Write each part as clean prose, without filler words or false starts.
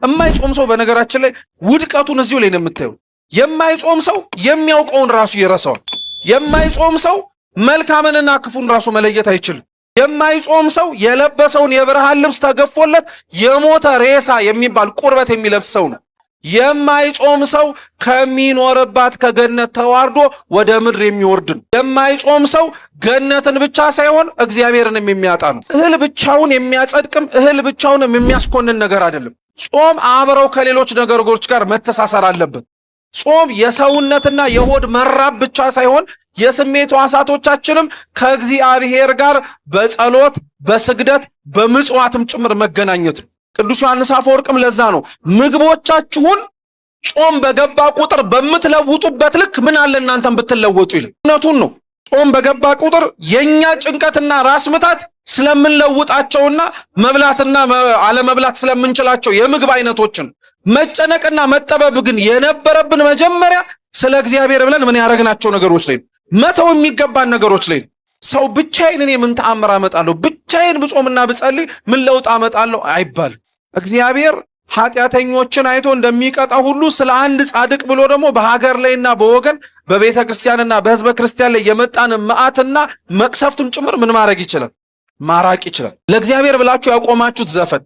የማይጾም ሰው በነገራችን ላይ ውድቀቱን እዚሁ ላይ ነው የምታየው። የማይጾም ሰው የሚያውቀውን ራሱ ይረሳዋል። የማይጾም ሰው መልካምንና ክፉን ራሱ መለየት አይችልም። የማይጾም ሰው የለበሰውን የብርሃን ልብስ ተገፎለት የሞተ ሬሳ የሚባል ቁርበት የሚለብስ ሰው ነው። የማይጾም ሰው ከሚኖርባት ከገነት ተዋርዶ ወደ ምድር የሚወርድ ነው። የማይጾም ሰው ገነትን ብቻ ሳይሆን እግዚአብሔርንም የሚያጣ ነው። እህል ብቻውን የሚያጸድቅም እህል ብቻውንም የሚያስኮንን ነገር አይደለም። ጾም አብረው ከሌሎች ነገሮች ጋር መተሳሰር አለበት። ጾም የሰውነትና የሆድ መራብ ብቻ ሳይሆን የስሜት ሕዋሳቶቻችንም ከእግዚአብሔር ጋር በጸሎት በስግደት በምጽዋትም ጭምር መገናኘት ነው። ቅዱስ ዮሐንስ አፈወርቅም ለዛ ነው ምግቦቻችሁን ጾም በገባ ቁጥር በምትለውጡበት ልክ ምን አለ እናንተም ብትለወጡ ይላል። እውነቱን ነው። ጾም በገባ ቁጥር የኛ ጭንቀትና ራስ ምታት ስለምንለውጣቸውና መብላትና አለመብላት ስለምንችላቸው የምግብ አይነቶችን መጨነቅና መጠበብ ግን የነበረብን መጀመሪያ ስለ እግዚአብሔር ብለን ምን ያደረግናቸው ነገሮች ላይ መተው የሚገባን ነገሮች ላይ። ሰው ብቻዬን እኔ ምን ተአምር አመጣለሁ፣ ብቻዬን ብጾምና ብጸልይ ምን ለውጥ አመጣለሁ አይባልም። እግዚአብሔር ኃጢአተኞችን አይቶ እንደሚቀጣ ሁሉ ስለ አንድ ጻድቅ ብሎ ደግሞ በሀገር ላይና በወገን በቤተ ክርስቲያንና በሕዝበ ክርስቲያን ላይ የመጣን መዓትና መቅሰፍትም ጭምር ምን ማድረግ ይችላል? ማራቅ ይችላል። ለእግዚአብሔር ብላችሁ ያቆማችሁት ዘፈን፣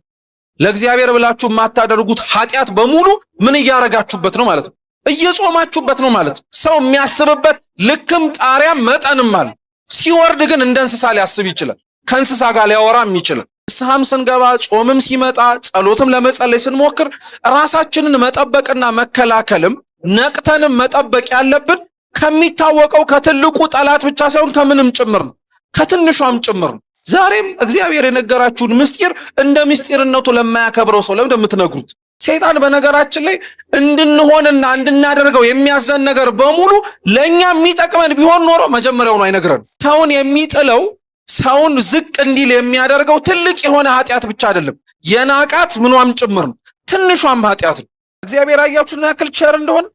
ለእግዚአብሔር ብላችሁ የማታደርጉት ኃጢአት በሙሉ ምን እያረጋችሁበት ነው ማለት ነው? እየጾማችሁበት ነው ማለት ነው። ሰው የሚያስብበት ልክም ጣሪያም መጠንም አለ። ሲወርድ ግን እንደ እንስሳ ሊያስብ ይችላል። ከእንስሳ ጋር ሊያወራም ይችላል። ንስሐም ስንገባ ጾምም ሲመጣ ጸሎትም ለመጸለይ ስንሞክር ራሳችንን መጠበቅና መከላከልም ነቅተንም መጠበቅ ያለብን ከሚታወቀው ከትልቁ ጠላት ብቻ ሳይሆን ከምንም ጭምር ነው፣ ከትንሿም ጭምር ነው። ዛሬም እግዚአብሔር የነገራችሁን ምስጢር እንደ ምስጢርነቱ ለማያከብረው ሰው ለምን እንደምትነግሩት? ሰይጣን በነገራችን ላይ እንድንሆንና እንድናደርገው የሚያዘን ነገር በሙሉ ለኛ የሚጠቅመን ቢሆን ኖሮ መጀመሪያውኑ አይነግረን። ሰውን የሚጥለው ሰውን ዝቅ እንዲል የሚያደርገው ትልቅ የሆነ ኃጢአት ብቻ አይደለም፣ የናቃት ምኗም ጭምር ነው፣ ትንሿም ኃጢአት ነው። እግዚአብሔር አያችሁና ያክል ቸር እንደሆነ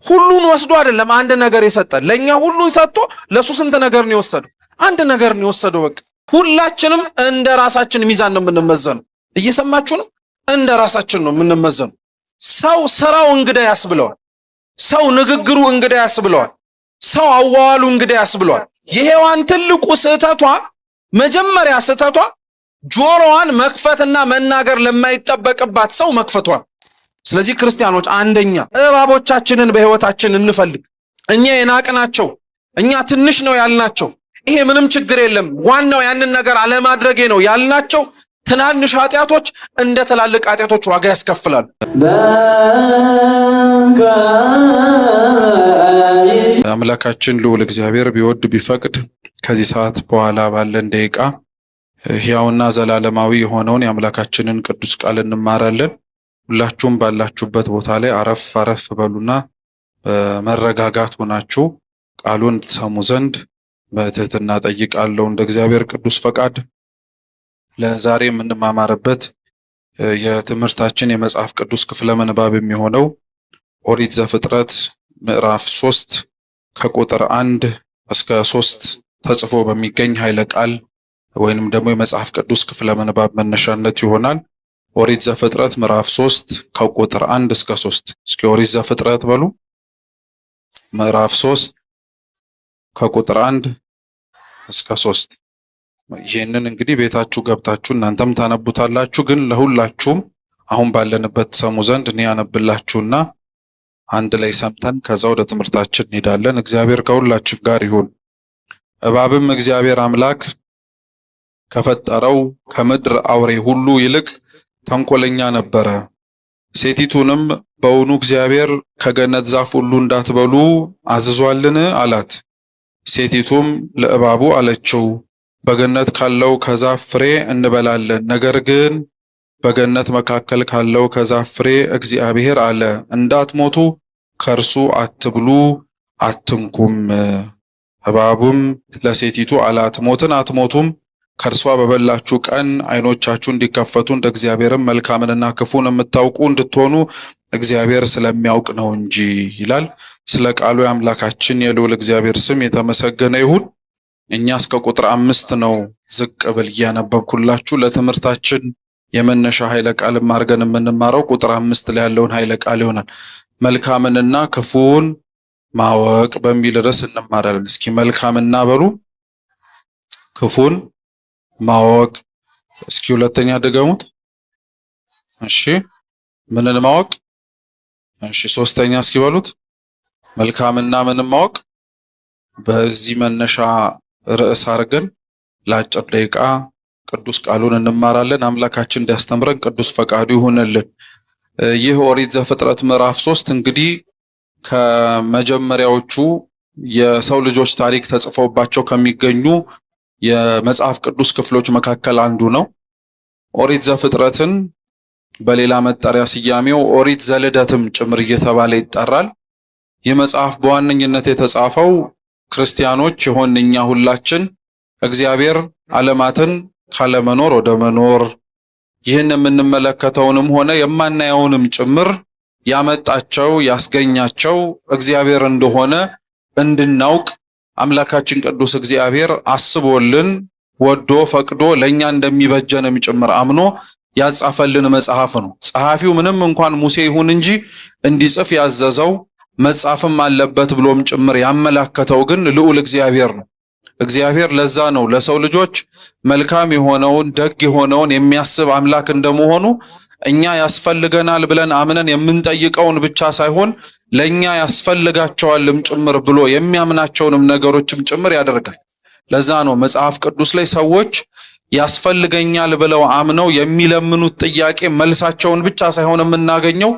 ሁሉን ወስዶ አይደለም አንድ ነገር የሰጠን። ለኛ ሁሉን ሰጥቶ ለሱ ስንት ነገር ነው የወሰደው? አንድ ነገር ነው የወሰደው። በቃ ሁላችንም እንደ ራሳችን ሚዛን ነው የምንመዘነው። እየሰማችሁ ነው? እንደ ራሳችን ነው የምንመዘነው። ሰው ስራው እንግዳ ያስብለዋል። ሰው ንግግሩ እንግዳ ያስብለዋል። ሰው አዋዋሉ እንግዳ ያስብለዋል። የሔዋን ትልቁ ስህተቷ መጀመሪያ ስህተቷ ጆሮዋን መክፈትና መናገር ለማይጠበቅባት ሰው መክፈቷል። ስለዚህ ክርስቲያኖች አንደኛ እባቦቻችንን በሕይወታችን እንፈልግ። እኛ የናቅናቸው፣ እኛ ትንሽ ነው ያልናቸው፣ ይሄ ምንም ችግር የለም ዋናው ያንን ነገር አለማድረጌ ነው ያልናቸው ትናንሽ ኃጢአቶች እንደ ትላልቅ ኃጢአቶች ዋጋ ያስከፍላሉ። አምላካችን ልዑል እግዚአብሔር ቢወድ ቢፈቅድ ከዚህ ሰዓት በኋላ ባለን ደቂቃ ሕያውና ዘላለማዊ የሆነውን የአምላካችንን ቅዱስ ቃል እንማራለን። ሁላችሁም ባላችሁበት ቦታ ላይ አረፍ አረፍ በሉና በመረጋጋት ሆናችሁ ቃሉን ትሰሙ ዘንድ በትህትና ጠይቃለሁ። እንደ እግዚአብሔር ቅዱስ ፈቃድ ለዛሬ የምንማማርበት የትምህርታችን የመጽሐፍ ቅዱስ ክፍለ ምንባብ የሚሆነው ኦሪት ዘፍጥረት ምዕራፍ 3 ከቁጥር 1 እስከ 3 ተጽፎ በሚገኝ ኃይለ ቃል ወይንም ደግሞ የመጽሐፍ ቅዱስ ክፍለ ምንባብ መነሻነት ይሆናል። ኦሪት ዘፍጥረት ምዕራፍ 3 ከቁጥር 1 እስከ 3። እስኪ ኦሪት ዘፍጥረት በሉ። ምዕራፍ 3 ከቁጥር 1 እስከ 3። ይህንን እንግዲህ ቤታችሁ ገብታችሁ እናንተም ታነቡታላችሁ። ግን ለሁላችሁም አሁን ባለንበት ሰሙ ዘንድ እኔ ያነብላችሁና አንድ ላይ ሰምተን ከዛ ወደ ትምህርታችን እንሄዳለን። እግዚአብሔር ከሁላችን ጋር ይሁን። እባብም እግዚአብሔር አምላክ ከፈጠረው ከምድር አውሬ ሁሉ ይልቅ ተንኮለኛ ነበረ። ሴቲቱንም በውኑ እግዚአብሔር ከገነት ዛፍ ሁሉ እንዳትበሉ አዝዟልን? አላት። ሴቲቱም ለእባቡ አለችው፣ በገነት ካለው ከዛፍ ፍሬ እንበላለን። ነገር ግን በገነት መካከል ካለው ከዛፍ ፍሬ እግዚአብሔር አለ፣ እንዳትሞቱ ከእርሱ አትብሉ አትንኩም። እባቡም ለሴቲቱ አላት፣ ሞትን አትሞቱም፣ ከእርሷ በበላችሁ ቀን ዓይኖቻችሁ እንዲከፈቱ እንደ እግዚአብሔርም መልካምንና ክፉን የምታውቁ እንድትሆኑ እግዚአብሔር ስለሚያውቅ ነው እንጂ ይላል። ስለ ቃሉ የአምላካችን የልዑል እግዚአብሔር ስም የተመሰገነ ይሁን። እኛ እስከ ቁጥር 5 ነው ዝቅ ብል እያነበብኩላችሁ። ለትምህርታችን የመነሻ ኃይለ ቃል ማርገን የምንማረው ቁጥር 5 ላይ ያለውን ኃይለ ቃል ይሆናል። መልካምንና ክፉን ማወቅ በሚል ርዕስ እንማራለን። እስኪ መልካምና በሉ ክፉን ማወቅ። እስኪ ሁለተኛ ድገሙት። እሺ ምንን ማወቅ? እሺ ሶስተኛ እስኪ በሉት መልካምና ምንን ማወቅ። በዚህ መነሻ ርዕስ አድርገን ለአጭር ደቂቃ ቅዱስ ቃሉን እንማራለን። አምላካችን እንዲያስተምረን ቅዱስ ፈቃዱ ይሁንልን። ይህ ኦሪት ዘፍጥረት ምዕራፍ 3 እንግዲህ ከመጀመሪያዎቹ የሰው ልጆች ታሪክ ተጽፎባቸው ከሚገኙ የመጽሐፍ ቅዱስ ክፍሎች መካከል አንዱ ነው። ኦሪት ዘፍጥረትን በሌላ መጠሪያ ስያሜው ኦሪት ዘልደትም ጭምር እየተባለ ይጠራል። ይህ መጽሐፍ በዋነኝነት የተጻፈው ክርስቲያኖች የሆን እኛ ሁላችን እግዚአብሔር ዓለማትን ካለመኖር ወደ መኖር ይህን የምንመለከተውንም ሆነ የማናየውንም ጭምር ያመጣቸው ያስገኛቸው እግዚአብሔር እንደሆነ እንድናውቅ አምላካችን ቅዱስ እግዚአብሔር አስቦልን ወዶ ፈቅዶ ለኛ እንደሚበጀንም ጭምር አምኖ ያጻፈልን መጽሐፍ ነው። ጸሐፊው ምንም እንኳን ሙሴ ይሁን እንጂ እንዲጽፍ ያዘዘው መጻፍም አለበት ብሎም ጭምር ያመላከተው ግን ልዑል እግዚአብሔር ነው። እግዚአብሔር ለዛ ነው ለሰው ልጆች መልካም የሆነውን ደግ የሆነውን የሚያስብ አምላክ እንደመሆኑ እኛ ያስፈልገናል ብለን አምነን የምንጠይቀውን ብቻ ሳይሆን ለኛ ያስፈልጋቸዋልም ጭምር ብሎ የሚያምናቸውንም ነገሮችም ጭምር ያደርጋል። ለዛ ነው መጽሐፍ ቅዱስ ላይ ሰዎች ያስፈልገኛል ብለው አምነው የሚለምኑት ጥያቄ መልሳቸውን ብቻ ሳይሆን የምናገኘው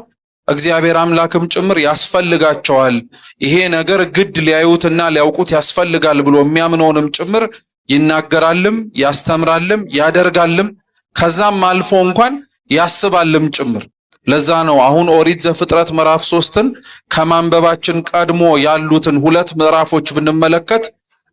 እግዚአብሔር አምላክም ጭምር ያስፈልጋቸዋል፣ ይሄ ነገር ግድ ሊያዩትና ሊያውቁት ያስፈልጋል ብሎ የሚያምነውንም ጭምር ይናገራልም ያስተምራልም ያደርጋልም ከዛም አልፎ እንኳን ያስባልም ጭምር። ለዛ ነው አሁን ኦሪት ዘፍጥረት ምዕራፍ 3ን ከማንበባችን ቀድሞ ያሉትን ሁለት ምዕራፎች ብንመለከት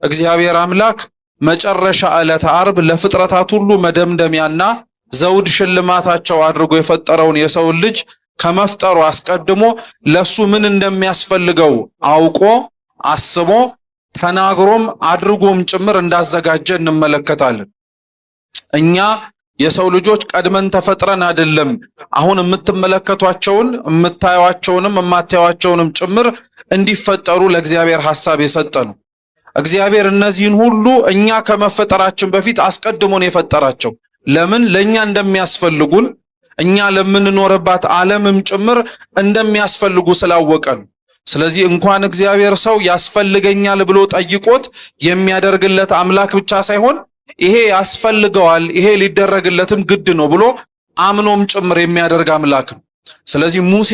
እግዚአብሔር አምላክ መጨረሻ ዕለተ ዓርብ ለፍጥረታት ሁሉ መደምደሚያና ዘውድ ሽልማታቸው አድርጎ የፈጠረውን የሰው ልጅ ከመፍጠሩ አስቀድሞ ለሱ ምን እንደሚያስፈልገው አውቆ አስቦ ተናግሮም አድርጎም ጭምር እንዳዘጋጀ እንመለከታለን። እኛ የሰው ልጆች ቀድመን ተፈጥረን አይደለም አሁን የምትመለከቷቸውን የምታዩዋቸውንም የማታዩዋቸውንም ጭምር እንዲፈጠሩ ለእግዚአብሔር ሐሳብ የሰጠ ነው። እግዚአብሔር እነዚህን ሁሉ እኛ ከመፈጠራችን በፊት አስቀድሞን የፈጠራቸው ለምን ለኛ እንደሚያስፈልጉን እኛ ለምንኖርባት ዓለምም ጭምር እንደሚያስፈልጉ ስላወቀ ነው። ስለዚህ እንኳን እግዚአብሔር ሰው ያስፈልገኛል ብሎ ጠይቆት የሚያደርግለት አምላክ ብቻ ሳይሆን ይሄ ያስፈልገዋል ይሄ ሊደረግለትም ግድ ነው ብሎ አምኖም ጭምር የሚያደርግ አምላክ ነው። ስለዚህ ሙሴ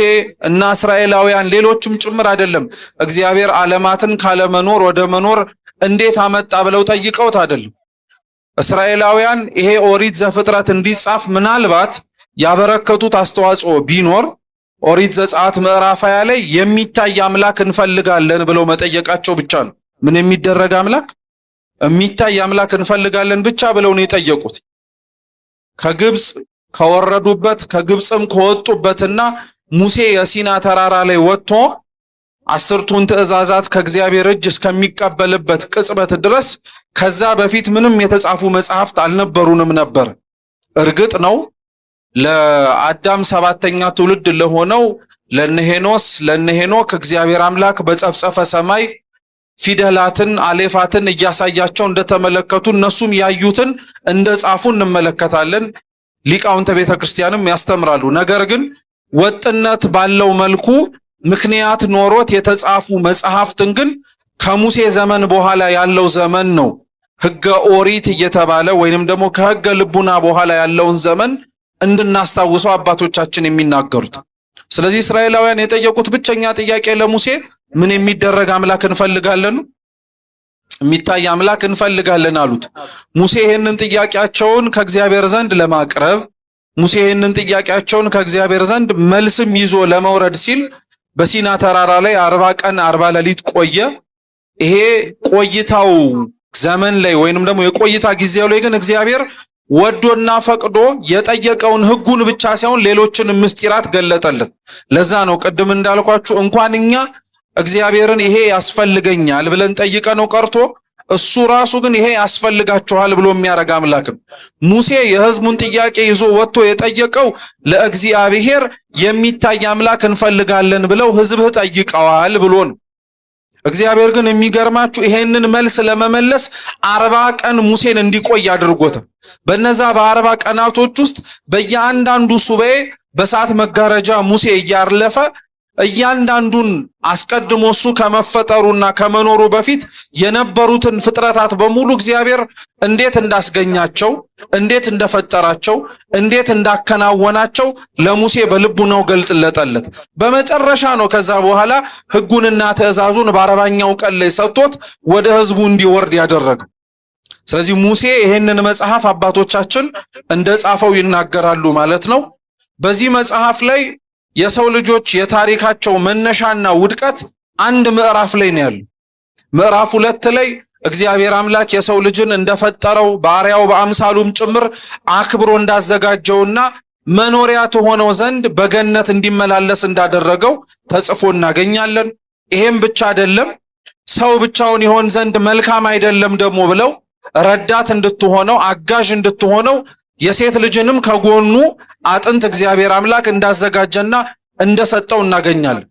እና እስራኤላውያን ሌሎችም ጭምር አይደለም እግዚአብሔር ዓለማትን ካለመኖር ወደ መኖር እንዴት አመጣ ብለው ጠይቀውት አይደለም። እስራኤላውያን ይሄ ኦሪት ዘፍጥረት እንዲጻፍ ምናልባት ያበረከቱት አስተዋጽኦ ቢኖር ኦሪት ዘጸአት ምዕራፍ 20 ላይ የሚታይ አምላክ እንፈልጋለን ብለው መጠየቃቸው ብቻ ነው። ምን የሚደረግ አምላክ? የሚታይ አምላክ እንፈልጋለን ብቻ ብለው ነው የጠየቁት። ከግብጽ ከወረዱበት ከግብጽም ከወጡበትና ሙሴ የሲና ተራራ ላይ ወጥቶ 10ቱን ትእዛዛት ከእግዚአብሔር እጅ እስከሚቀበልበት ቅጽበት ድረስ ከዛ በፊት ምንም የተጻፉ መጽሐፍት አልነበሩንም ነበር። እርግጥ ነው ለአዳም 7ኛ ትውልድ ለሆነው ለነሄኖክ እግዚአብሔር አምላክ በጸፍጸፈ ሰማይ ፊደላትን አሌፋትን እያሳያቸው እንደተመለከቱ እነሱም ያዩትን እንደጻፉ እንመለከታለን። ሊቃውንተ ቤተክርስቲያንም ያስተምራሉ። ነገር ግን ወጥነት ባለው መልኩ ምክንያት ኖሮት የተጻፉ መጽሐፍትን ግን ከሙሴ ዘመን በኋላ ያለው ዘመን ነው ሕገ ኦሪት እየተባለ ወይንም ደግሞ ከሕገ ልቡና በኋላ ያለውን ዘመን እንድናስታውሰው አባቶቻችን የሚናገሩት። ስለዚህ እስራኤላውያን የጠየቁት ብቸኛ ጥያቄ ለሙሴ ምን የሚደረግ አምላክ እንፈልጋለን፣ የሚታይ አምላክ እንፈልጋለን አሉት። ሙሴ ይህንን ጥያቄያቸውን ከእግዚአብሔር ዘንድ ለማቅረብ ሙሴ ይህንን ጥያቄያቸውን ከእግዚአብሔር ዘንድ መልስም ይዞ ለመውረድ ሲል በሲና ተራራ ላይ 40 ቀን 40 ሌሊት ቆየ። ይሄ ቆይታው ዘመን ላይ ወይንም ደግሞ የቆይታ ጊዜው ላይ ግን እግዚአብሔር ወዶና ፈቅዶ የጠየቀውን ሕጉን ብቻ ሳይሆን ሌሎችን ምስጢራት ገለጠለት። ለዛ ነው ቅድም እንዳልኳችሁ እንኳን እኛ እግዚአብሔርን ይሄ ያስፈልገኛል ብለን ጠይቀነው ቀርቶ እሱ ራሱ ግን ይሄ ያስፈልጋችኋል ብሎ የሚያረጋ አምላክ ነው። ሙሴ የሕዝቡን ጥያቄ ይዞ ወጥቶ የጠየቀው ለእግዚአብሔር የሚታይ አምላክ እንፈልጋለን ብለው ሕዝብህ ጠይቀዋል ብሎ ነው። እግዚአብሔር ግን የሚገርማችሁ ይሄንን መልስ ለመመለስ 40 ቀን ሙሴን እንዲቆይ አድርጎታል። በነዛ በ40 ቀናቶች ውስጥ በእያንዳንዱ ሱባኤ በእሳት መጋረጃ ሙሴ እያለፈ እያንዳንዱን አስቀድሞ እሱ ከመፈጠሩና ከመኖሩ በፊት የነበሩትን ፍጥረታት በሙሉ እግዚአብሔር እንዴት እንዳስገኛቸው፣ እንዴት እንደፈጠራቸው፣ እንዴት እንዳከናወናቸው ለሙሴ በልቡናው ገልጥለጠለት። በመጨረሻ ነው ከዛ በኋላ ሕጉንና ትእዛዙን በ40ኛው ቀን ላይ ሰጥቶት ወደ ሕዝቡ እንዲወርድ ያደረገው። ስለዚህ ሙሴ ይሄንን መጽሐፍ አባቶቻችን እንደጻፈው ይናገራሉ ማለት ነው። በዚህ መጽሐፍ ላይ የሰው ልጆች የታሪካቸው መነሻና ውድቀት አንድ ምዕራፍ ላይ ነው ያለው። ምዕራፍ 2 ላይ እግዚአብሔር አምላክ የሰው ልጅን እንደፈጠረው ባሪያው በአምሳሉም ጭምር አክብሮ እንዳዘጋጀውና መኖሪያ ተሆነው ዘንድ በገነት እንዲመላለስ እንዳደረገው ተጽፎ እናገኛለን። ይሄም ብቻ አይደለም፣ ሰው ብቻውን ይሆን ዘንድ መልካም አይደለም ደግሞ ብለው ረዳት እንድትሆነው አጋዥ እንድትሆነው የሴት ልጅንም ከጎኑ አጥንት እግዚአብሔር አምላክ እንዳዘጋጀና እንደሰጠው እናገኛለን።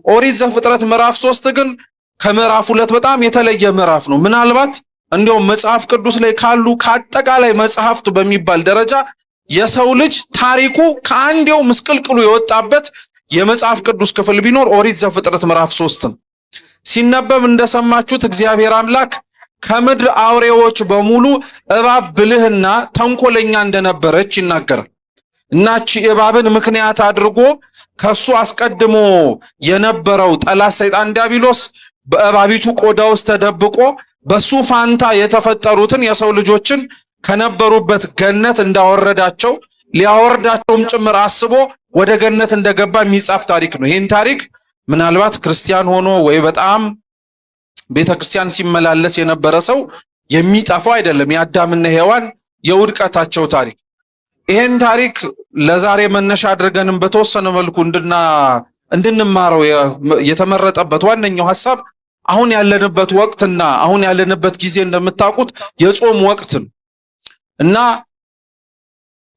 ኦሪት ዘፍጥረት ምዕራፍ 3 ግን ከምዕራፍ 2 በጣም የተለየ ምዕራፍ ነው። ምናልባት እንዲያውም መጽሐፍ ቅዱስ ላይ ካሉ ከአጠቃላይ መጽሐፍት በሚባል ደረጃ የሰው ልጅ ታሪኩ ከአንዴው ምስቅልቅሉ የወጣበት የመጽሐፍ ቅዱስ ክፍል ቢኖር ኦሪት ዘፍጥረት ምዕራፍ 3 ነው። ሲነበብ እንደሰማችሁት እግዚአብሔር አምላክ ከምድር አውሬዎች በሙሉ እባብ ብልህና ተንኮለኛ እንደነበረች ይናገራል። እናቺ እባብን ምክንያት አድርጎ ከሱ አስቀድሞ የነበረው ጠላት ሰይጣን ዲያብሎስ በእባቢቱ ቆዳ ውስጥ ተደብቆ በሱ ፋንታ የተፈጠሩትን የሰው ልጆችን ከነበሩበት ገነት እንዳወረዳቸው ሊያወርዳቸውም ጭምር አስቦ ወደ ገነት እንደገባ የሚጻፍ ታሪክ ነው። ይህን ታሪክ ምናልባት ክርስቲያን ሆኖ ወይ በጣም ቤተክርስቲያን ሲመላለስ የነበረ ሰው የሚጠፋው አይደለም። የአዳምና ሔዋን የውድቀታቸው ታሪክ። ይሄን ታሪክ ለዛሬ መነሻ አድርገንም በተወሰነ መልኩ እንድንማረው የተመረጠበት ዋነኛው ሐሳብ አሁን ያለንበት ወቅትና አሁን ያለንበት ጊዜ እንደምታውቁት የጾም ወቅት ነው እና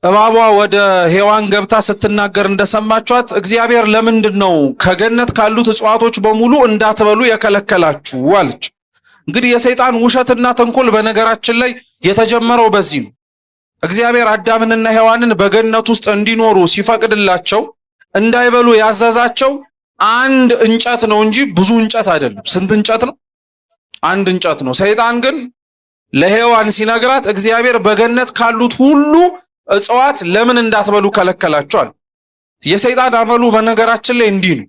እባቧ ወደ ሔዋን ገብታ ስትናገር እንደሰማችኋት እግዚአብሔር ለምንድነው ከገነት ካሉት እጽዋቶች በሙሉ እንዳትበሉ የከለከላችሁ አለች። እንግዲህ የሰይጣን ውሸትና ተንኮል በነገራችን ላይ የተጀመረው በዚህ ነው። እግዚአብሔር አዳምንና ሔዋንን በገነት ውስጥ እንዲኖሩ ሲፈቅድላቸው እንዳይበሉ ያዘዛቸው አንድ እንጨት ነው እንጂ ብዙ እንጨት አይደለም። ስንት እንጨት ነው? አንድ እንጨት ነው። ሰይጣን ግን ለሔዋን ሲነግራት እግዚአብሔር በገነት ካሉት ሁሉ እጽዋት ለምን እንዳትበሉ ከለከላችኋል? የሰይጣን አመሉ በነገራችን ላይ እንዲህ ነው።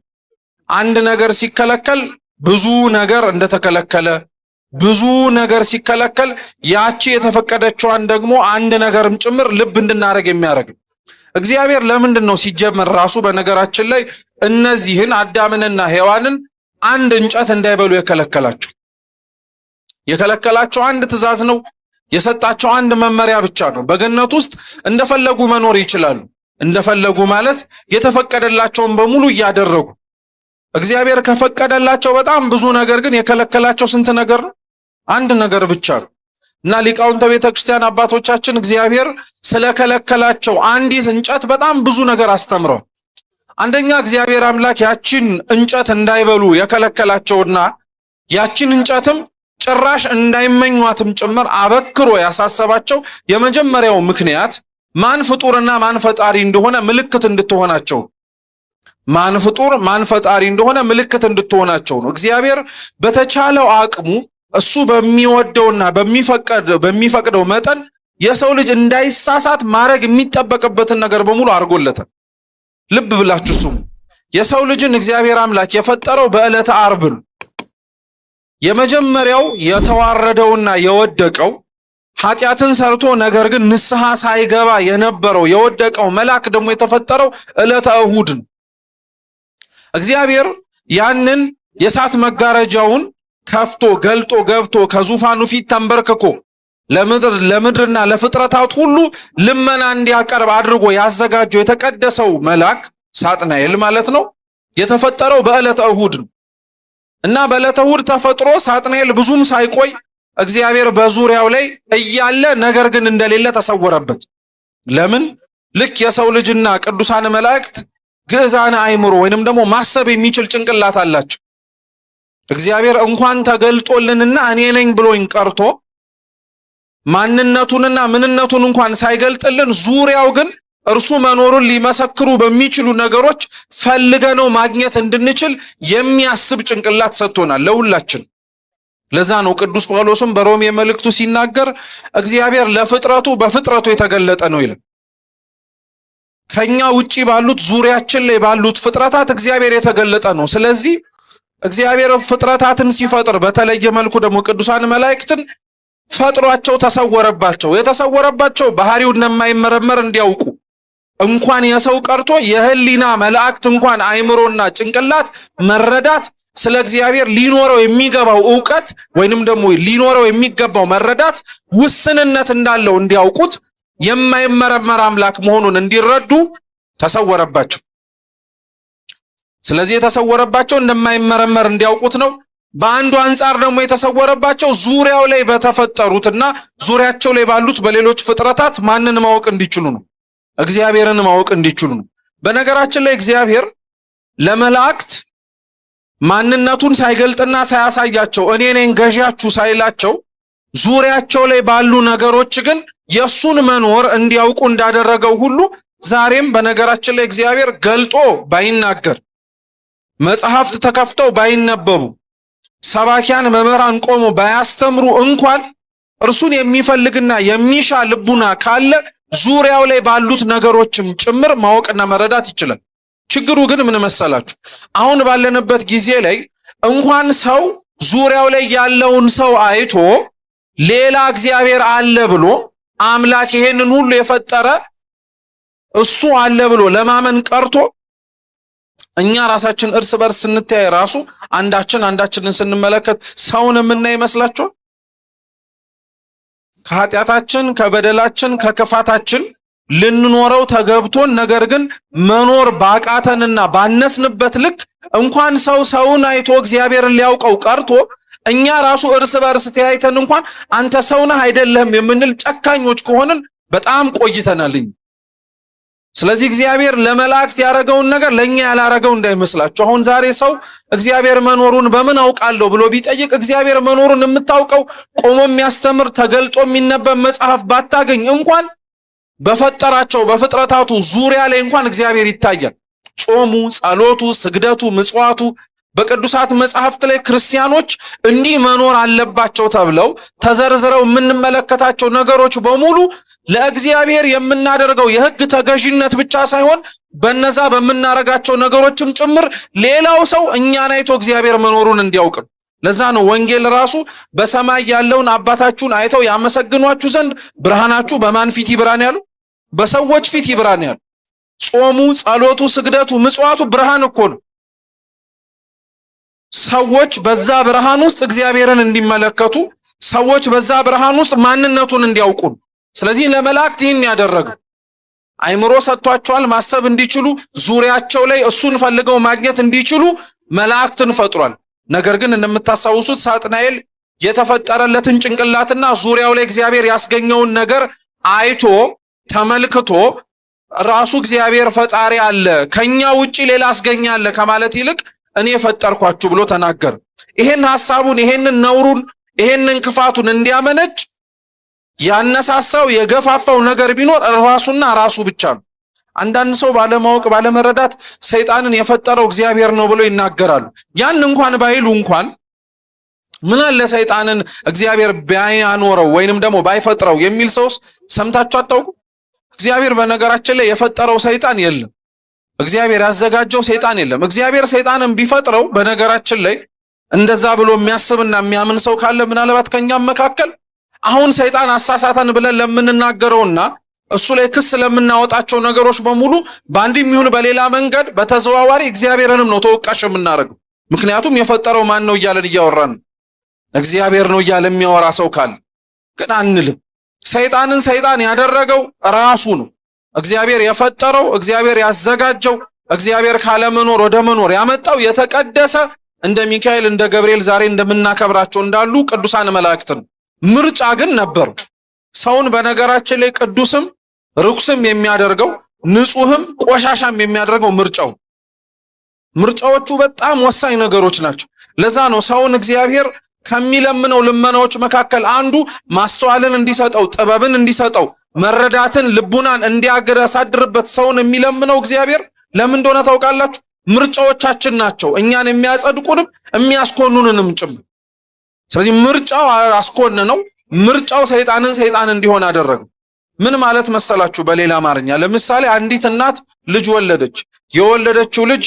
አንድ ነገር ሲከለከል ብዙ ነገር እንደተከለከለ፣ ብዙ ነገር ሲከለከል ያቺ የተፈቀደችዋን ደግሞ አንድ ነገርም ጭምር ልብ እንድናረግ የሚያደርግ እግዚአብሔር ለምንድን ነው ሲጀመር ራሱ በነገራችን ላይ እነዚህን አዳምንና ሔዋንን አንድ እንጨት እንዳይበሉ የከለከላቸው? የከለከላቸው አንድ ትእዛዝ ነው። የሰጣቸው አንድ መመሪያ ብቻ ነው። በገነት ውስጥ እንደፈለጉ መኖር ይችላሉ። እንደፈለጉ ማለት የተፈቀደላቸውን በሙሉ እያደረጉ። እግዚአብሔር ከፈቀደላቸው በጣም ብዙ ነገር ግን የከለከላቸው ስንት ነገር ነው? አንድ ነገር ብቻ ነው። እና ሊቃውንተ ቤተክርስቲያን አባቶቻችን እግዚአብሔር ስለከለከላቸው አንዲት እንጨት በጣም ብዙ ነገር አስተምረዋል። አንደኛ እግዚአብሔር አምላክ ያቺን እንጨት እንዳይበሉ የከለከላቸውና ያቺን እንጨትም ጭራሽ እንዳይመኟትም ጭምር አበክሮ ያሳሰባቸው የመጀመሪያው ምክንያት ማን ፍጡርና ማን ፈጣሪ እንደሆነ ምልክት እንድትሆናቸው፣ ማን ፍጡር ማን ፈጣሪ እንደሆነ ምልክት እንድትሆናቸው ነው። እግዚአብሔር በተቻለው አቅሙ እሱ በሚወደውና በሚፈቅደው መጠን የሰው ልጅ እንዳይሳሳት ማድረግ የሚጠበቅበትን ነገር በሙሉ አድርጎለታል። ልብ ብላችሁ ስሙ። የሰው ልጅን እግዚአብሔር አምላክ የፈጠረው በዕለተ ዓርብ ነው። የመጀመሪያው የተዋረደውና የወደቀው ኃጢአትን ሰርቶ ነገር ግን ንስሐ ሳይገባ የነበረው የወደቀው መልአክ ደግሞ የተፈጠረው ዕለተ እሁድ ነው። እግዚአብሔር ያንን የእሳት መጋረጃውን ከፍቶ ገልጦ ገብቶ ከዙፋኑ ፊት ተንበርክኮ ለምድርና ለፍጥረታት ሁሉ ልመና እንዲያቀርብ አድርጎ ያዘጋጀው የተቀደሰው መልአክ ሳጥናኤል ማለት ነው የተፈጠረው በዕለተ እሁድ ነው። እና በዕለተ እሁድ ተፈጥሮ ሳጥናኤል ብዙም ሳይቆይ እግዚአብሔር በዙሪያው ላይ እያለ ነገር ግን እንደሌለ ተሰወረበት። ለምን? ልክ የሰው ልጅና ቅዱሳን መላእክት ግዕዛነ አእምሮ ወይንም ደግሞ ማሰብ የሚችል ጭንቅላት አላቸው። እግዚአብሔር እንኳን ተገልጦልንና እኔ ነኝ ብሎኝ ቀርቶ ማንነቱንና ምንነቱን እንኳን ሳይገልጥልን ዙሪያው ግን እርሱ መኖሩን ሊመሰክሩ በሚችሉ ነገሮች ፈልገነው ማግኘት እንድንችል የሚያስብ ጭንቅላት ሰጥቶናል ለሁላችን። ለዛ ነው ቅዱስ ጳውሎስም በሮሜ መልእክቱ ሲናገር እግዚአብሔር ለፍጥረቱ በፍጥረቱ የተገለጠ ነው ይላል። ከኛ ውጪ ባሉት ዙሪያችን ላይ ባሉት ፍጥረታት እግዚአብሔር የተገለጠ ነው። ስለዚህ እግዚአብሔር ፍጥረታትን ሲፈጥር በተለየ መልኩ ደግሞ ቅዱሳን መላእክትን ፈጥሯቸው ተሰወረባቸው። የተሰወረባቸው ባህሪው እንደማይመረመር እንዲያውቁ እንኳን የሰው ቀርቶ የህሊና መላእክት እንኳን አእምሮና ጭንቅላት መረዳት ስለ እግዚአብሔር ሊኖረው የሚገባው ዕውቀት ወይንም ደግሞ ሊኖረው የሚገባው መረዳት ውስንነት እንዳለው እንዲያውቁት የማይመረመር አምላክ መሆኑን እንዲረዱ ተሰወረባቸው። ስለዚህ የተሰወረባቸው እንደማይመረመር እንዲያውቁት ነው። በአንዱ አንጻር ደግሞ የተሰወረባቸው ዙሪያው ላይ በተፈጠሩትና ዙሪያቸው ላይ ባሉት በሌሎች ፍጥረታት ማንን ማወቅ እንዲችሉ ነው? እግዚአብሔርን ማወቅ እንዲችሉ ነው። በነገራችን ላይ እግዚአብሔር ለመላእክት ማንነቱን ሳይገልጥና ሳያሳያቸው እኔ ነኝ ገዣችሁ ሳይላቸው ዙሪያቸው ላይ ባሉ ነገሮች ግን የሱን መኖር እንዲያውቁ እንዳደረገው ሁሉ ዛሬም በነገራችን ላይ እግዚአብሔር ገልጦ ባይናገር፣ መጽሐፍት ተከፍተው ባይነበቡ፣ ሰባኪያን መምህራን ቆሞ ባያስተምሩ እንኳን እርሱን የሚፈልግና የሚሻ ልቡና ካለ ዙሪያው ላይ ባሉት ነገሮችም ጭምር ማወቅና መረዳት ይችላል። ችግሩ ግን ምን መሰላችሁ? አሁን ባለንበት ጊዜ ላይ እንኳን ሰው ዙሪያው ላይ ያለውን ሰው አይቶ ሌላ እግዚአብሔር አለ ብሎ አምላክ ይሄንን ሁሉ የፈጠረ እሱ አለ ብሎ ለማመን ቀርቶ እኛ ራሳችን እርስ በርስ ስንተያይ ራሱ አንዳችንን ስንመለከት ሰውን የምናይ ይመስላችኋል? ከኃጢአታችን ከበደላችን ከክፋታችን ልንኖረው ተገብቶን ነገር ግን መኖር ባቃተንና ባነስንበት ልክ እንኳን ሰውን አይቶ እግዚአብሔርን ሊያውቀው ቀርቶ እኛ ራሱ እርስ በርስ ተያይተን እንኳን አንተ ሰው ነህ አይደለም የምንል ጨካኞች ከሆንን በጣም ቆይተናልኝ። ስለዚህ እግዚአብሔር ለመላእክት ያረገውን ነገር ለኛ ያላረገው እንዳይመስላችሁ። አሁን ዛሬ ሰው እግዚአብሔር መኖሩን በምን አውቃለሁ ብሎ ቢጠይቅ እግዚአብሔር መኖሩን የምታውቀው ቆሞ የሚያስተምር ተገልጦ የሚነበብ መጽሐፍ ባታገኝ እንኳን በፈጠራቸው በፍጥረታቱ ዙሪያ ላይ እንኳን እግዚአብሔር ይታያል። ጾሙ፣ ጸሎቱ፣ ስግደቱ፣ ምጽዋቱ በቅዱሳት መጽሐፍት ላይ ክርስቲያኖች እንዲህ መኖር አለባቸው ተብለው ተዘርዝረው የምንመለከታቸው ነገሮች በሙሉ ለእግዚአብሔር የምናደርገው የሕግ ተገዥነት ብቻ ሳይሆን በነዛ በምናረጋቸው ነገሮችም ጭምር ሌላው ሰው እኛን አይቶ እግዚአብሔር መኖሩን እንዲያውቅ። ለዛ ነው ወንጌል ራሱ በሰማይ ያለውን አባታችሁን አይተው ያመሰግኗችሁ ዘንድ ብርሃናችሁ በማን ፊት ይብራን ያሉ? በሰዎች ፊት ይብራን ያሉ። ጾሙ፣ ጸሎቱ፣ ስግደቱ፣ ምጽዋቱ ብርሃን እኮ ነው። ሰዎች በዛ ብርሃን ውስጥ እግዚአብሔርን እንዲመለከቱ፣ ሰዎች በዛ ብርሃን ውስጥ ማንነቱን እንዲያውቁ። ስለዚህ ለመላእክት ይህን ያደረገው አእምሮ ሰጥቷቸዋል፣ ማሰብ እንዲችሉ ዙሪያቸው ላይ እሱን ፈልገው ማግኘት እንዲችሉ መላእክትን ፈጥሯል። ነገር ግን እንደምታስታውሱት ሳጥናኤል የተፈጠረለትን ጭንቅላትና ዙሪያው ላይ እግዚአብሔር ያስገኘውን ነገር አይቶ ተመልክቶ ራሱ እግዚአብሔር ፈጣሪ አለ ከኛ ውጪ ሌላ አስገኛለ ከማለት ይልቅ እኔ ፈጠርኳችሁ ብሎ ተናገረ። ይሄን ሐሳቡን ይሄንን ነውሩን ይሄንን ክፋቱን እንዲያመነጭ ያነሳሳው የገፋፋው ነገር ቢኖር ራሱና ራሱ ብቻ ነው። አንዳንድ ሰው ባለማወቅ ባለመረዳት ሰይጣንን የፈጠረው እግዚአብሔር ነው ብሎ ይናገራሉ። ያን እንኳን ባይሉ እንኳን ምን አለ ሰይጣንን እግዚአብሔር ቢያኖረው ወይንም ደግሞ ባይፈጥረው የሚል ሰውስ ሰምታችሁ አታውቁ? እግዚአብሔር በነገራችን ላይ የፈጠረው ሰይጣን የለም። እግዚአብሔር ያዘጋጀው ሰይጣን የለም። እግዚአብሔር ሰይጣንን ቢፈጥረው በነገራችን ላይ እንደዛ ብሎ የሚያስብና የሚያምን ሰው ካለ ምናልባት ከኛም መካከል አሁን ሰይጣን አሳሳተን ብለን ለምንናገረውና እሱ ላይ ክስ ለምናወጣቸው ነገሮች በሙሉ በአንድም ይሁን በሌላ መንገድ በተዘዋዋሪ እግዚአብሔርንም ነው ተወቃሽ የምናደርገው። ምክንያቱም የፈጠረው ማን ነው እያለን እያወራን እግዚአብሔር ነው እያለ የሚያወራ ሰው ካለ ግን አንልም። ሰይጣንን ሰይጣን ያደረገው ራሱ ነው። እግዚአብሔር የፈጠረው እግዚአብሔር ያዘጋጀው እግዚአብሔር ካለመኖር ወደ መኖር ያመጣው የተቀደሰ እንደ ሚካኤል እንደ ገብርኤል ዛሬ እንደምናከብራቸው እንዳሉ ቅዱሳን መላእክት ነው። ምርጫ ግን ነበሩ። ሰውን በነገራችን ላይ ቅዱስም ርኩስም የሚያደርገው ንጹህም ቆሻሻም የሚያደርገው ምርጫዎቹ በጣም ወሳኝ ነገሮች ናቸው። ለዛ ነው ሰውን እግዚአብሔር ከሚለምነው ልመናዎች መካከል አንዱ ማስተዋልን እንዲሰጠው፣ ጥበብን እንዲሰጠው፣ መረዳትን ልቡናን እንዲያሳድርበት ሰውን የሚለምነው እግዚአብሔር ለምን እንደሆነ ታውቃላችሁ? ምርጫዎቻችን ናቸው እኛን የሚያጸድቁንም የሚያስኮኑንንም ጭምር። ስለዚህ ምርጫው አስኮነነው፣ ምርጫው ሰይጣን እንዲሆን አደረገው። ምን ማለት መሰላችሁ? በሌላ አማርኛ ለምሳሌ አንዲት እናት ልጅ ወለደች። የወለደችው ልጅ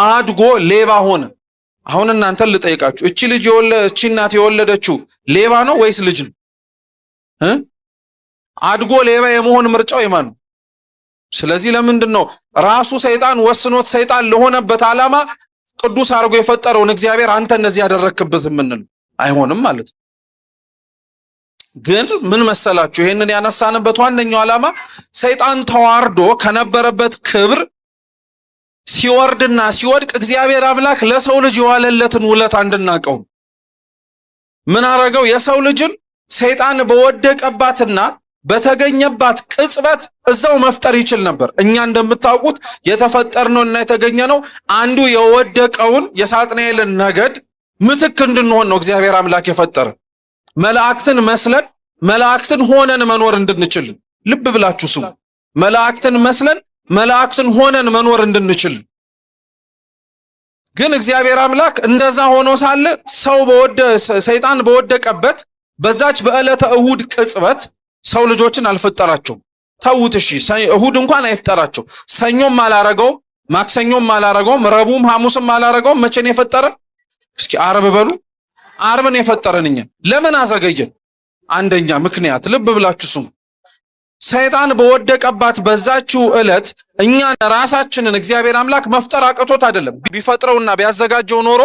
አድጎ ሌባ ሆነ። አሁን እናንተን ልጠይቃችሁ፣ እቺ እናት የወለደችው ሌባ ነው ወይስ ልጅ ነው? አድጎ ሌባ የመሆን ምርጫው የማን ነው? ስለዚህ ለምንድን ነው ራሱ ሰይጣን ወስኖት ሰይጣን ለሆነበት ዓላማ ቅዱስ አድርጎ የፈጠረውን እግዚአብሔር አንተ እነዚህ ያደረክበት የምንል አይሆንም ማለት ነው። ግን ምን መሰላችሁ? ይሄንን ያነሳንበት ዋነኛው ዓላማ ሰይጣን ተዋርዶ ከነበረበት ክብር ሲወርድና ሲወድቅ እግዚአብሔር አምላክ ለሰው ልጅ የዋለለትን ውለታ እንድናቀው ምን አረገው? የሰው ልጅን ሰይጣን በወደቀባትና በተገኘባት ቅጽበት እዛው መፍጠር ይችል ነበር። እኛ እንደምታውቁት የተፈጠርነውና የተገኘነው አንዱ የወደቀውን የሳጥናኤልን ነገድ ምትክ እንድንሆን ነው እግዚአብሔር አምላክ የፈጠረ። መላእክትን መስለን መላእክትን ሆነን መኖር እንድንችል። ልብ ብላችሁ ስሙ። መላእክትን መስለን መላእክትን ሆነን መኖር እንድንችል። ግን እግዚአብሔር አምላክ እንደዛ ሆኖ ሳለ ሰይጣን በወደቀበት በዛች በዕለተ እሁድ ቅጽበት ሰው ልጆችን አልፈጠራቸውም። ተውት እሺ፣ እሁድ እንኳን አይፈጠራቸው። ሰኞም አላረገውም፣ ማክሰኞም አላረገውም፣ ረቡዕም ሐሙስም አላረገውም። መቼ ነው የፈጠረ? እስኪ ዓርብ በሉ። ዓርብን የፈጠረን እኛ ለምን አዘገየን? አንደኛ ምክንያት ልብ ብላችሁ ስሙ። ሰይጣን በወደቀባት በዛችው ዕለት እኛን ራሳችንን እግዚአብሔር አምላክ መፍጠር አቅቶት አይደለም። ቢፈጥረውና ቢያዘጋጀው ኖሮ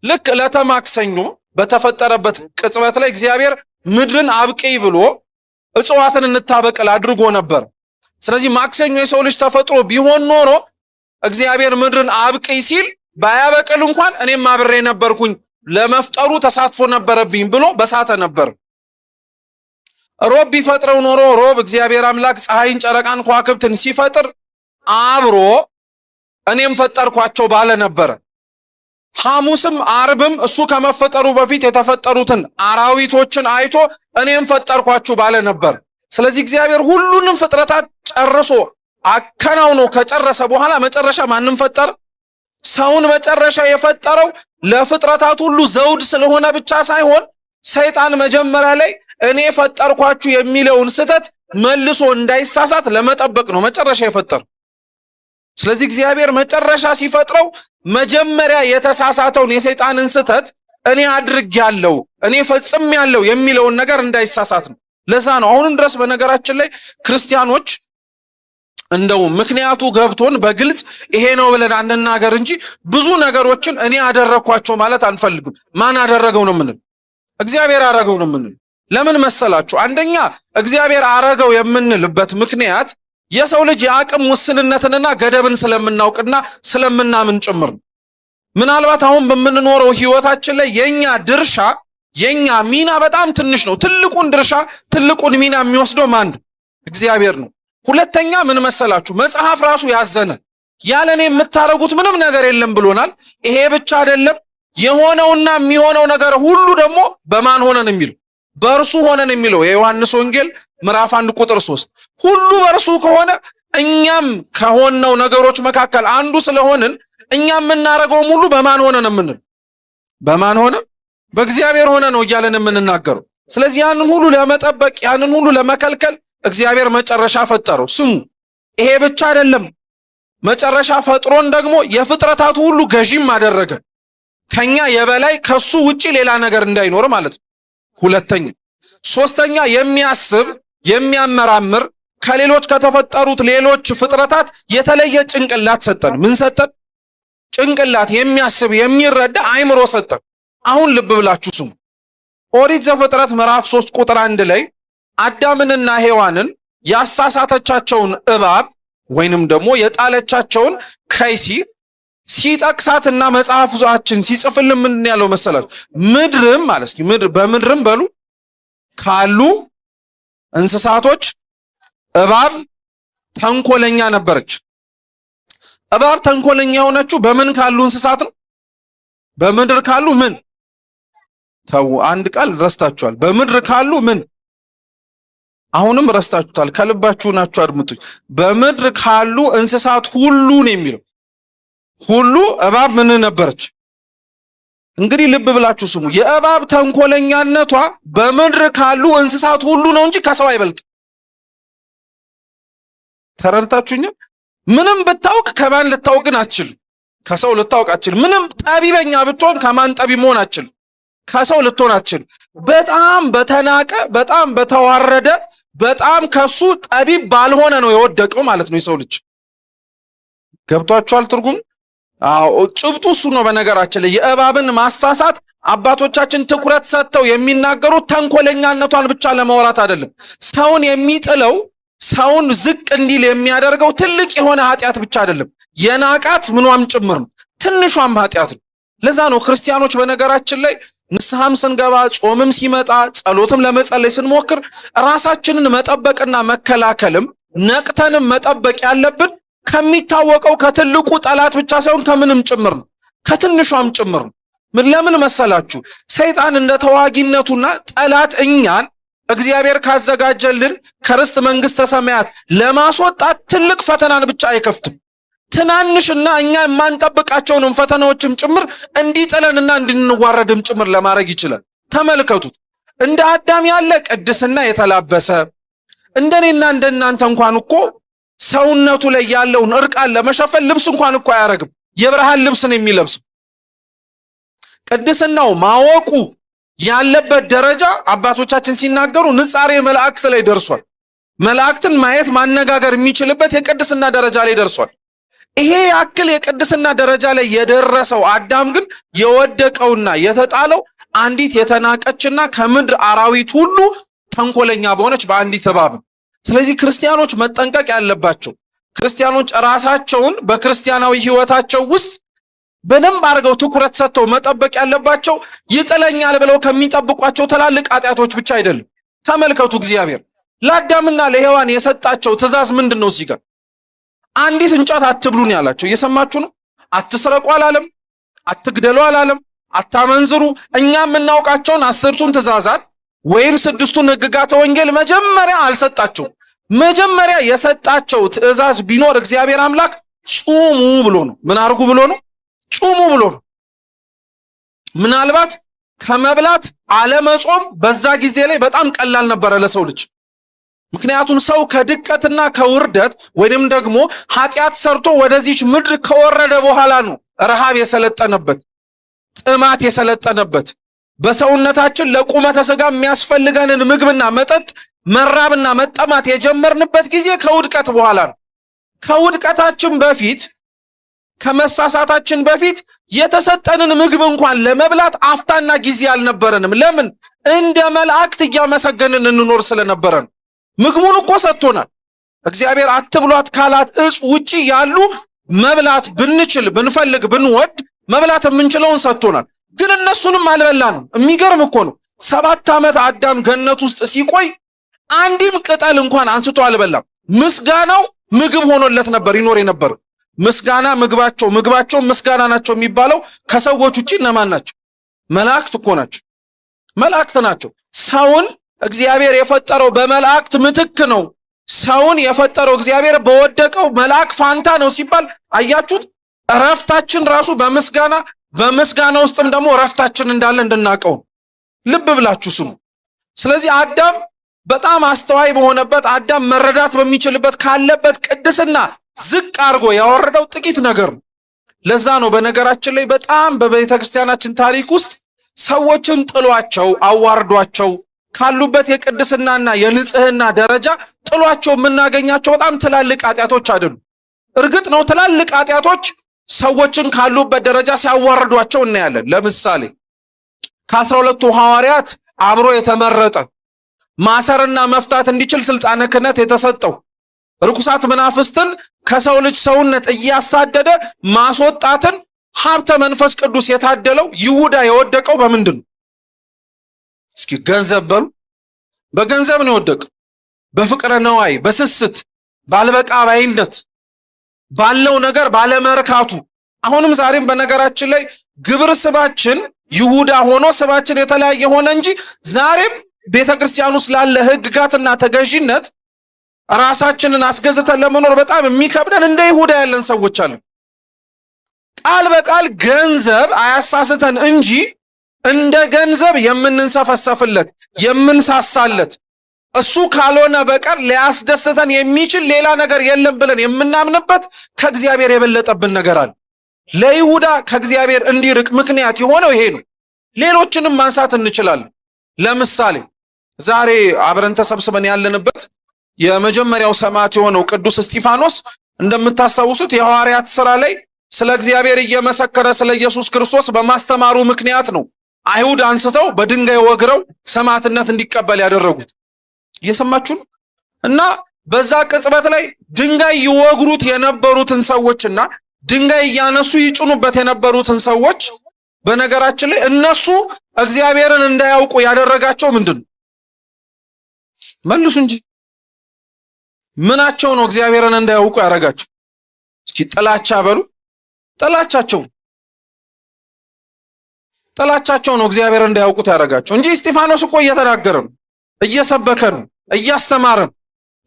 ልክ ዕለተ ማክሰኞ በተፈጠረበት ቅጽበት ላይ እግዚአብሔር ምድርን አብቅይ ብሎ እጽዋትን እንታበቅል አድርጎ ነበር። ስለዚህ ማክሰኞ የሰው ልጅ ተፈጥሮ ቢሆን ኖሮ እግዚአብሔር ምድርን አብቅይ ሲል ባያበቅል እንኳን እኔም አብሬ ነበርኩኝ ለመፍጠሩ ተሳትፎ ነበረብኝ ብሎ በሳተ ነበር። ሮብ ቢፈጥረው ኖሮ ሮብ እግዚአብሔር አምላክ ፀሐይን፣ ጨረቃን፣ ከዋክብትን ሲፈጥር አብሮ እኔም ፈጠርኳቸው ባለ ነበር። ሐሙስም ዓርብም እሱ ከመፈጠሩ በፊት የተፈጠሩትን አራዊቶችን አይቶ እኔም ፈጠርኳችሁ ባለ ነበር። ስለዚህ እግዚአብሔር ሁሉንም ፍጥረታት ጨርሶ አከናውኖ ከጨረሰ በኋላ መጨረሻ ማንም ፈጠረ? ሰውን መጨረሻ የፈጠረው ለፍጥረታት ሁሉ ዘውድ ስለሆነ ብቻ ሳይሆን ሰይጣን መጀመሪያ ላይ እኔ ፈጠርኳችሁ የሚለውን ስህተት መልሶ እንዳይሳሳት ለመጠበቅ ነው መጨረሻ የፈጠረው። ስለዚህ እግዚአብሔር መጨረሻ ሲፈጥረው መጀመሪያ የተሳሳተውን የሰይጣንን ስህተት እኔ አድርጌያለሁ፣ እኔ ፈጽሜያለሁ የሚለውን ነገር እንዳይሳሳት ነው። ለዛ ነው አሁንም ድረስ በነገራችን ላይ ክርስቲያኖች እንደው ምክንያቱ ገብቶን በግልጽ ይሄ ነው ብለን አንናገር እንጂ ብዙ ነገሮችን እኔ አደረኳቸው ማለት አንፈልግም። ማን አደረገው ነው የምንል? እግዚአብሔር አረገው ነው የምንል። ለምን መሰላችሁ? አንደኛ እግዚአብሔር አረገው የምንልበት ምክንያት የሰው ልጅ የአቅም ውስንነትንና ገደብን ስለምናውቅና ስለምናምን ጭምር ነው። ምናልባት አሁን በምንኖረው ህይወታችን ላይ የኛ ሚና በጣም ትንሽ ነው። ትልቁን ሚና የሚወስደው ማን? እግዚአብሔር ነው። ሁለተኛ ምን መሰላችሁ? መጽሐፍ ራሱ ያዘነ ያለኔ የምታረጉት ምንም ነገር የለም ብሎናል። ይሄ ብቻ አይደለም፣ የሆነውና የሚሆነው ነገር ሁሉ ደግሞ በማን ሆነን የሚለው በእርሱ ሆነን የሚለው የዮሐንስ ወንጌል ምዕራፍ 1 ቁጥር 3 ሁሉ በእርሱ ከሆነ እኛም ከሆነው ነገሮች መካከል አንዱ ስለሆንን እኛም የምናረገው ሁሉ በማን ሆነን የምንል? በማን ሆነ? በእግዚአብሔር ሆነ ነው እያለን የምንናገረው። ስለዚህ ያንን ሁሉ ለመጠበቅ ያንን ሁሉ ለመከልከል እግዚአብሔር መጨረሻ ፈጠረው። ስሙ፣ ይሄ ብቻ አይደለም፣ መጨረሻ ፈጥሮን ደግሞ የፍጥረታቱ ሁሉ ገዢም አደረገ። ከኛ የበላይ ከሱ ውጪ ሌላ ነገር እንዳይኖር ማለት ነው። ሁለተኛ ሶስተኛ የሚያስብ የሚያመራምር ከሌሎች ከተፈጠሩት ሌሎች ፍጥረታት የተለየ ጭንቅላት ሰጠን። ምን ሰጠን? ጭንቅላት፣ የሚያስብ የሚረዳ አይምሮ ሰጠን። አሁን ልብ ብላችሁ ስሙ። ኦሪት ዘፍጥረት ምዕራፍ 3 ቁጥር 1 ላይ አዳምንና ሔዋንን ያሳሳተቻቸውን እባብ ወይንም ደግሞ የጣለቻቸውን ከይሲ ሲጠቅሳትና መጽሐፋችን ሲጽፍልን ምን ያለው መሰላችሁ? ምድርም ማለት እስኪ ምድር በምድርም በሉ ካሉ እንስሳቶች እባብ ተንኮለኛ ነበረች። እባብ ተንኮለኛ የሆነችው በምን ካሉ እንስሳት ነው? በምድር ካሉ ምን? ተው አንድ ቃል ረስታችኋል። በምድር ካሉ ምን? አሁንም ረስታችሁታል። ከልባችሁ ናችሁ አድምጡኝ። በምድር ካሉ እንስሳት ሁሉ ነው የሚለው። ሁሉ እባብ ምን ነበረች? እንግዲህ ልብ ብላችሁ ስሙ። የእባብ ተንኮለኛነቷ በምድር ካሉ እንስሳት ሁሉ ነው እንጂ ከሰው አይበልጥ። ተረድታችሁኛል? ምንም ብታውቅ ከማን ልታውቅ ግን አትችልም። ከሰው ልታውቅ አትችልም። ምንም ጠቢበኛ ብትሆን ከማን ጠቢብ መሆን አትችልም። ከሰው ልትሆን አትችልም። በጣም በተናቀ፣ በጣም በተዋረደ፣ በጣም ከሱ ጠቢብ ባልሆነ ነው የወደቀው ማለት ነው የሰው ልጅ። ገብቷችኋል ትርጉም? አዎ ጭብጡ እሱ ነው። በነገራችን ላይ የእባብን ማሳሳት አባቶቻችን ትኩረት ሰጥተው የሚናገሩት ተንኮለኛነቷን ብቻ ለማውራት አይደለም። ሰውን የሚጥለው ሰውን ዝቅ እንዲል የሚያደርገው ትልቅ የሆነ ኃጢአት ብቻ አይደለም፣ የናቃት ምኗም ጭምር ነው፣ ትንሿም ኃጢአት ነው። ለዛ ነው ክርስቲያኖች በነገራችን ላይ ንስሐም ስንገባ ጾምም ሲመጣ ጸሎትም ለመጸለይ ስንሞክር ራሳችንን መጠበቅና መከላከልም ነቅተንም መጠበቅ ያለብን ከሚታወቀው ከትልቁ ጠላት ብቻ ሳይሆን ከምንም ጭምር ነው፣ ከትንሿም ጭምር ነው። ለምን መሰላችሁ? ሰይጣን እንደ ተዋጊነቱና ጠላት እኛን እግዚአብሔር ካዘጋጀልን ከርስት መንግስተ ሰማያት ለማስወጣት ትልቅ ፈተናን ብቻ አይከፍትም። ትናንሽና እኛ የማንጠብቃቸውንም ፈተናዎችም ጭምር እንዲጥለንና እንድንዋረድም ጭምር ለማድረግ ይችላል። ተመልከቱት። እንደ አዳም ያለ ቅድስና የተላበሰ እንደኔና እንደናንተ እንኳን እኮ ሰውነቱ ላይ ያለውን እርቃን ለመሸፈን ልብስ እንኳን እኮ አያረግም። የብርሃን ልብስን የሚለብሰው ቅድስናው ማወቁ ያለበት ደረጃ አባቶቻችን ሲናገሩ ንጻሬ መላእክት ላይ ደርሷል። መላእክትን ማየት ማነጋገር የሚችልበት የቅድስና ደረጃ ላይ ደርሷል። ይሄ ያክል የቅድስና ደረጃ ላይ የደረሰው አዳም ግን የወደቀውና የተጣለው አንዲት የተናቀችና ከምድር አራዊት ሁሉ ተንኮለኛ በሆነች በአንዲት እባብ። ስለዚህ ክርስቲያኖች መጠንቀቅ ያለባቸው፣ ክርስቲያኖች ራሳቸውን በክርስቲያናዊ ሕይወታቸው ውስጥ በደንብ አድርገው ትኩረት ሰጥተው መጠበቅ ያለባቸው ይጥለኛል ብለው ከሚጠብቋቸው ትላልቅ ኃጢአቶች ብቻ አይደለም። ተመልከቱ፣ እግዚአብሔር ለአዳምና ለሔዋን የሰጣቸው ትእዛዝ ምንድን ነው? ሲጋ አንዲት እንጨት አትብሉን ያላቸው እየሰማችሁ ነው። አትስረቁ አላለም፣ አትግደሉ አላለም፣ አታመንዝሩ። እኛ የምናውቃቸውን 10ቱን ትእዛዛት ወይም 6ቱን ሕግጋተ ወንጌል መጀመሪያ አልሰጣቸውም። መጀመሪያ የሰጣቸው ትእዛዝ ቢኖር እግዚአብሔር አምላክ ጹሙ ብሎ ነው። ምን አርጉ ብሎ ነው? ጹሙ ብሎ ነው። ምናልባት ከመብላት አለመጾም በዛ ጊዜ ላይ በጣም ቀላል ነበረ ለሰው ልጅ። ምክንያቱም ሰው ከድቀትና ከውርደት ወይንም ደግሞ ኃጢአት ሰርቶ ወደዚች ምድር ከወረደ በኋላ ነው ረሃብ የሰለጠነበት፣ ጥማት የሰለጠነበት። በሰውነታችን ለቁመተ ሥጋ የሚያስፈልገንን ምግብና መጠጥ መራብና መጠማት የጀመርንበት ጊዜ ከውድቀት በኋላ ነው። ከውድቀታችን በፊት ከመሳሳታችን በፊት የተሰጠንን ምግብ እንኳን ለመብላት አፍታና ጊዜ አልነበረንም። ለምን? እንደ መላእክት እያመሰገንን እንኖር ስለነበረ ነው። ምግቡን እኮ ሰጥቶናል እግዚአብሔር። አትብሏት ካላት እጽ ውጪ ያሉ መብላት ብንችል ብንፈልግ ብንወድ መብላት የምንችለውን ሰጥቶናል። ግን እነሱንም አልበላንም። የሚገርም እኮ ነው። 7 ዓመት አዳም ገነት ውስጥ ሲቆይ አንድም ቅጠል እንኳን አንስቶ አልበላም። ምስጋናው ምግብ ሆኖለት ነበር ይኖር የነበረው። ምስጋና ምግባቸው ምስጋና ናቸው የሚባለው ከሰዎች ውጪ እነማን ናቸው? መላእክት እኮ ናቸው። መላእክት ናቸው። ሰውን እግዚአብሔር የፈጠረው በመላእክት ምትክ ነው። ሰውን የፈጠረው እግዚአብሔር በወደቀው መልአክ ፋንታ ነው ሲባል አያችሁት? እረፍታችን ራሱ በምስጋና ውስጥም ደግሞ እረፍታችን እንዳለ እንድናቀው ልብ ብላችሁ ስሙ። ስለዚህ አዳም በጣም አስተዋይ በሆነበት አዳም መረዳት በሚችልበት ካለበት ቅድስና ዝቅ አድርጎ ያወረደው ጥቂት ነገር ነው። ለዛ ነው በነገራችን ላይ በጣም በቤተ ክርስቲያናችን ታሪክ ውስጥ ሰዎችን ጥሏቸው አዋርዷቸው ካሉበት የቅድስናና የንጽህና ደረጃ ጥሏቸው የምናገኛቸው በጣም ትላልቅ ኃጢአቶች አይደሉም። እርግጥ ነው ትላልቅ ኃጢአቶች ሰዎችን ካሉበት ደረጃ ሲያዋርዷቸው እናያለን። ለምሳሌ ከ12ቱ ሐዋርያት አብሮ የተመረጠ ማሰርና መፍታት እንዲችል ስልጣነ ክህነት የተሰጠው ርኩሳት መናፍስትን ከሰው ልጅ ሰውነት እያሳደደ ማስወጣትን ሀብተ መንፈስ ቅዱስ የታደለው ይሁዳ የወደቀው በምንድን ነው? እስኪ ገንዘብ በሉ። በገንዘብ ነው የወደቀው። በፍቅረ ነዋይ፣ በስስት፣ ባልበቃ ባይነት፣ ባለው ነገር ባለመርካቱ። አሁንም ዛሬም በነገራችን ላይ ግብር ስባችን ይሁዳ ሆኖ ስባችን የተለያየ ሆነ እንጂ ዛሬም ቤተክርስቲያን ውስጥ ላለ ህግጋትና ተገዥነት ራሳችንን አስገዝተን ለመኖር በጣም የሚከብደን እንደ ይሁዳ ያለን ሰዎች አሉ። ቃል በቃል ገንዘብ አያሳስተን እንጂ እንደ ገንዘብ የምንንሰፈሰፍለት የምንሳሳለት እሱ ካልሆነ በቀር ሊያስደስተን የሚችል ሌላ ነገር የለም ብለን የምናምንበት ከእግዚአብሔር የበለጠብን ነገር አለ። ለይሁዳ ከእግዚአብሔር እንዲርቅ ምክንያት የሆነው ይሄ ነው። ሌሎችንም ማንሳት እንችላለን። ለምሳሌ ዛሬ አብረን ተሰብስበን ያለንበት የመጀመሪያው ሰማዕት የሆነው ቅዱስ እስጢፋኖስ እንደምታስታውሱት የሐዋርያት ሥራ ላይ ስለ እግዚአብሔር እየመሰከረ ስለ ኢየሱስ ክርስቶስ በማስተማሩ ምክንያት ነው አይሁድ አንስተው በድንጋይ ወግረው ሰማዕትነት እንዲቀበል ያደረጉት። እየሰማችሁ ነው? እና በዛ ቅጽበት ላይ ድንጋይ ይወግሩት የነበሩትን ሰዎችና ድንጋይ እያነሱ ይጭኑበት የነበሩትን ሰዎች በነገራችን ላይ እነሱ እግዚአብሔርን እንዳያውቁ ያደረጋቸው ምንድነው? መልሱ እንጂ ምናቸው ነው እግዚአብሔርን እንዳያውቁ ያደረጋቸው? እስኪ ጥላቻ በሉ። ጥላቻቸው ነው እግዚአብሔርን እንዳያውቁት ያደረጋቸው እንጂ እስጢፋኖስ እኮ እየተናገረ ነው፣ እየሰበከ ነው፣ እያስተማረ ነው።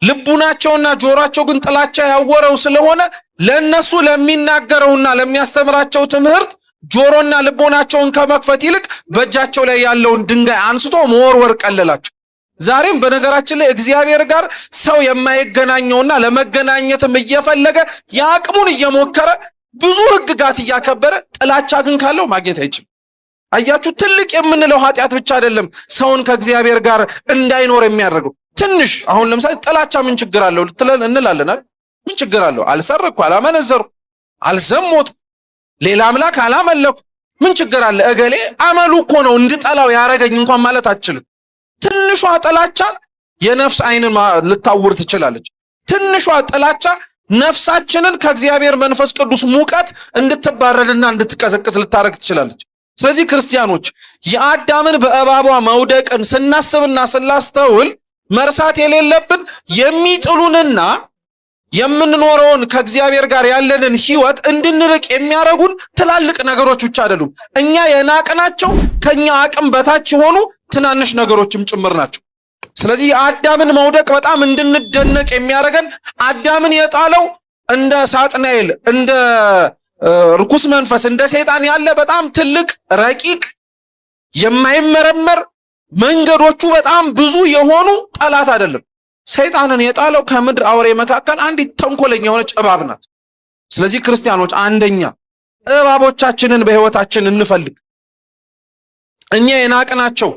ልቡናቸውና ጆሮአቸው ግን ጥላቻ ያወረው ስለሆነ ለነሱ ለሚናገረውና ለሚያስተምራቸው ትምህርት ጆሮና ልቦናቸውን ከመክፈት ይልቅ በእጃቸው ላይ ያለውን ድንጋይ አንስቶ መወርወር ቀለላቸው። ዛሬም በነገራችን ላይ እግዚአብሔር ጋር ሰው የማይገናኘውና ለመገናኘትም እየፈለገ ያቅሙን እየሞከረ ብዙ ህግጋት እያከበረ ጥላቻ ግን ካለው ማግኘት አይችልም። አያችሁ፣ ትልቅ የምንለው ኃጢአት ብቻ አይደለም ሰውን ከእግዚአብሔር ጋር እንዳይኖር የሚያደርገው። ትንሽ አሁን ለምሳሌ ጥላቻ ምን ችግር አለው እንላለን አይደል? ምን ችግር አለው? አልሰረኩ፣ አላመነዘርኩ፣ አልዘሞቱ፣ ሌላ አምላክ አላመለኩ፣ ምን ችግር አለ? እገሌ አመሉ እኮ ነው እንድጠላው ያረገኝ እንኳን ማለት አትችልም። ትንሿ ጥላቻ የነፍስ አይንን ልታውር ትችላለች። ትንሿ ጥላቻ ነፍሳችንን ከእግዚአብሔር መንፈስ ቅዱስ ሙቀት እንድትባረድና እንድትቀዘቅዝ ልታረግ ትችላለች። ስለዚህ ክርስቲያኖች የአዳምን በእባቧ መውደቅን ስናስብና ስናስተውል መርሳት የሌለብን የሚጥሉንና የምንኖረውን ከእግዚአብሔር ጋር ያለንን ህይወት እንድንርቅ የሚያረጉን ትላልቅ ነገሮች ብቻ አይደሉም። እኛ የናቅናቸው ከኛ አቅም በታች የሆኑ ትናንሽ ነገሮችም ጭምር ናቸው። ስለዚህ የአዳምን መውደቅ በጣም እንድንደነቅ የሚያረገን አዳምን የጣለው እንደ ሳጥናኤል እንደ ርኩስ መንፈስ እንደ ሰይጣን ያለ በጣም ትልቅ ረቂቅ የማይመረመር መንገዶቹ በጣም ብዙ የሆኑ ጠላት አይደለም። ሰይጣንን የጣለው ከምድር አውሬ መካከል አንዲት ተንኮለኛ የሆነች እባብ ናት። ስለዚህ ክርስቲያኖች አንደኛ እባቦቻችንን በህይወታችን እንፈልግ። እኛ የናቅናቸው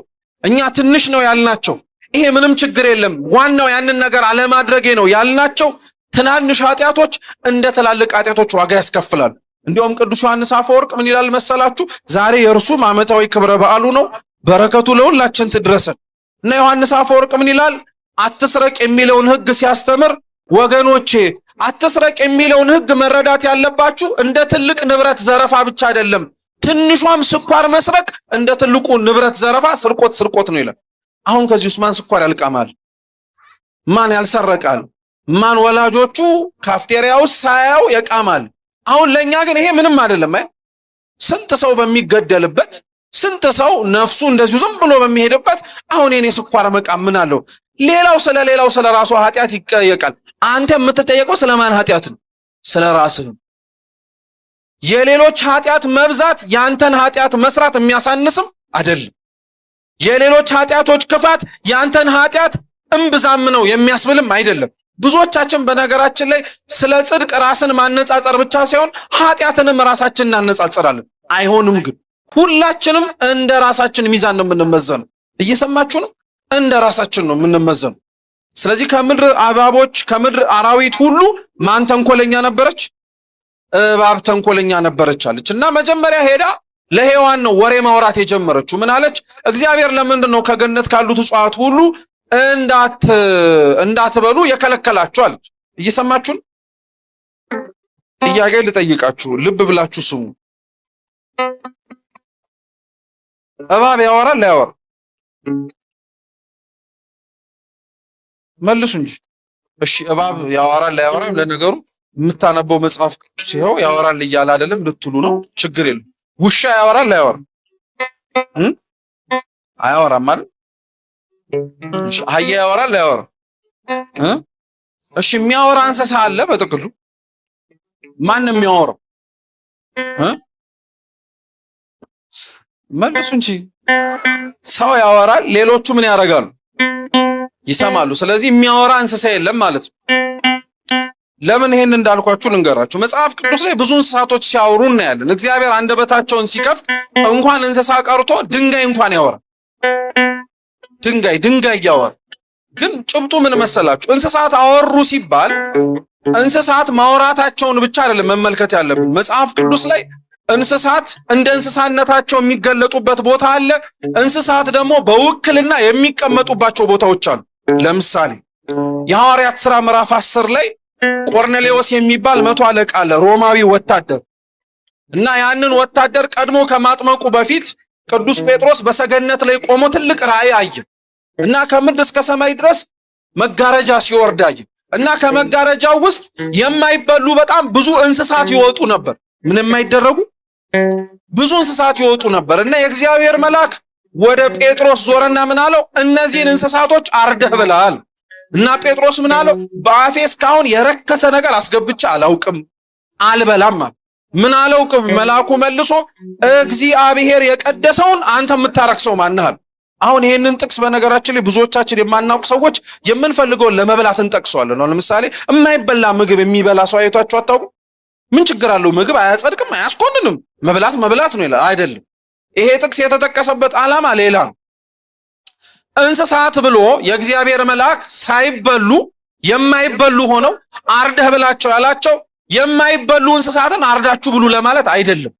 እኛ ትንሽ ነው ያልናቸው ይሄ ምንም ችግር የለም ዋናው ያንን ነገር አለማድረጌ ነው ያልናቸው ትናንሽ ኃጢያቶች እንደ ትላልቅ ኃጢያቶች ዋጋ ያስከፍላሉ። እንዲያውም ቅዱስ ዮሐንስ አፈወርቅ ምን ይላል መሰላችሁ? ዛሬ የእርሱ ዓመታዊ ክብረ በዓሉ ነው፣ በረከቱ ለሁላችን ትድረሰን እና ዮሐንስ አፈወርቅ ምን ይላል? አትስረቅ የሚለውን ህግ ሲያስተምር ወገኖቼ አትስረቅ የሚለውን ህግ መረዳት ያለባችሁ እንደ ትልቅ ንብረት ዘረፋ ብቻ አይደለም። ትንሿም ስኳር መስረቅ እንደ ትልቁ ንብረት ዘረፋ ስርቆት ነው ይላል። አሁን ከዚህ ውስጥ ማን ስኳር ያልቃማል? ማን ያልሰረቃል? ማን ወላጆቹ ካፍቴሪያ ውስጥ ሳያው ያቃማል? አሁን ለኛ ግን ይሄ ምንም አይደለም። ስንት ሰው በሚገደልበት ስንት ሰው ነፍሱ እንደዚሁ ዝም ብሎ በሚሄድበት አሁን የኔ ስኳር መቃም ምን አለው? ሌላው ስለ ራሱ ኃጢያት ይጠየቃል። አንተ የምትጠየቀው ስለማን ኃጢያት ነው? ስለ ራስህ። የሌሎች ኃጢያት መብዛት ያንተን ኃጢያት መስራት የሚያሳንስም አይደለም። የሌሎች ኃጢያቶች ክፋት ያንተን ኃጢያት እምብዛም ነው የሚያስብልም አይደለም። ብዙዎቻችን በነገራችን ላይ ስለ ጽድቅ ራስን ማነጻጸር ብቻ ሳይሆን ኃጢያትንም ራሳችንን እናነጻጽራለን። አይሆንም። ግን ሁላችንም እንደ ራሳችን ሚዛን ነው የምንመዘነው። እየሰማችሁ ነው? እንደ ራሳችን ነው የምንመዘነው። ስለዚህ ከምድር እባቦች ከምድር አራዊት ሁሉ ማን ተንኮለኛ ነበረች? እባብ ተንኮለኛ ነበረች አለች እና መጀመሪያ ሄዳ ለሔዋን ነው ወሬ ማውራት የጀመረችው። ምን አለች? እግዚአብሔር ለምንድን ነው ከገነት ካሉት እጽዋት ሁሉ እንዳትበሉ የከለከላችሁ አለች። እየሰማችሁ ነው? ጥያቄ ልጠይቃችሁ፣ ልብ ብላችሁ ስሙ። እባብ ያወራል አያወራም? መልሱ እንጂ። እሺ እባብ ያወራል አያወራም? ለነገሩ የምታነበው መጽሐፍ ሲሆን ያወራል እያለ አይደለም ልትሉ ነው። ችግር የለም። ውሻ ያወራል አያወራም? አያወራም ማለት እሺ። አህያ ያወራል አያወራም? እሺ የሚያወራ እንስሳ አለ በጥቅሉ? ማን የሚያወራው? መልሱ እንጂ። ሰው ያወራል፣ ሌሎቹ ምን ያደርጋሉ? ይሰማሉ። ስለዚህ የሚያወራ እንስሳ የለም ማለት ነው። ለምን ይሄን እንዳልኳችሁ ልንገራችሁ። መጽሐፍ ቅዱስ ላይ ብዙ እንስሳቶች ሲያወሩ እናያለን። እግዚአብሔር አንደበታቸውን ሲከፍት እንኳን እንስሳ ቀርቶ ድንጋይ እንኳን ያወራል። ድንጋይ ያወራል። ግን ጭብጡ ምን መሰላችሁ? እንስሳት አወሩ ሲባል እንስሳት ማውራታቸውን ብቻ አይደለም መመልከት ያለብን። መጽሐፍ ቅዱስ ላይ እንስሳት እንደ እንስሳነታቸው የሚገለጡበት ቦታ አለ። እንስሳት ደግሞ በውክልና የሚቀመጡባቸው ቦታዎች አሉ። ለምሳሌ የሐዋርያት ሥራ ምዕራፍ 10 ላይ ቆርኔሌዎስ የሚባል 100 አለቃ አለ፣ ሮማዊ ወታደር እና ያንን ወታደር ቀድሞ ከማጥመቁ በፊት ቅዱስ ጴጥሮስ በሰገነት ላይ ቆሞ ትልቅ ራእይ አየ እና ከምድር እስከ ሰማይ ድረስ መጋረጃ ሲወርድ አየ እና ከመጋረጃው ውስጥ የማይበሉ በጣም ብዙ እንስሳት ይወጡ ነበር። ምን የማይደረጉ ብዙ እንስሳት ይወጡ ነበር እና የእግዚአብሔር መልአክ ወደ ጴጥሮስ ዞረና ምን አለው? እነዚህን እንስሳቶች አርደህ ብላል። እና ጴጥሮስ ምን አለው? በአፌ እስካሁን የረከሰ ነገር አስገብቼ አላውቅም፣ አልበላም አለ። ምን አለው መልአኩ መልሶ? እግዚአብሔር የቀደሰውን አንተ የምታረክሰው ማነህ? አሁን ይሄንን ጥቅስ በነገራችን ላይ ብዙዎቻችን የማናውቅ ሰዎች የምንፈልገውን ለመብላት እንጠቅሰዋለን ነው። ለምሳሌ የማይበላ ምግብ የሚበላ ሰው አይቷችሁ አታውቁ? ምን ችግር አለው? ምግብ አያጸድቅም፣ አያስኮንንም፣ መብላት ነው ይላል። አይደለም። ይሄ ጥቅስ የተጠቀሰበት ዓላማ ሌላ ነው። እንስሳት ብሎ የእግዚአብሔር መልአክ ሳይበሉ የማይበሉ ሆነው አርደህ ብላቸው ያላቸው የማይበሉ እንስሳትን አርዳችሁ ብሉ ለማለት አይደለም።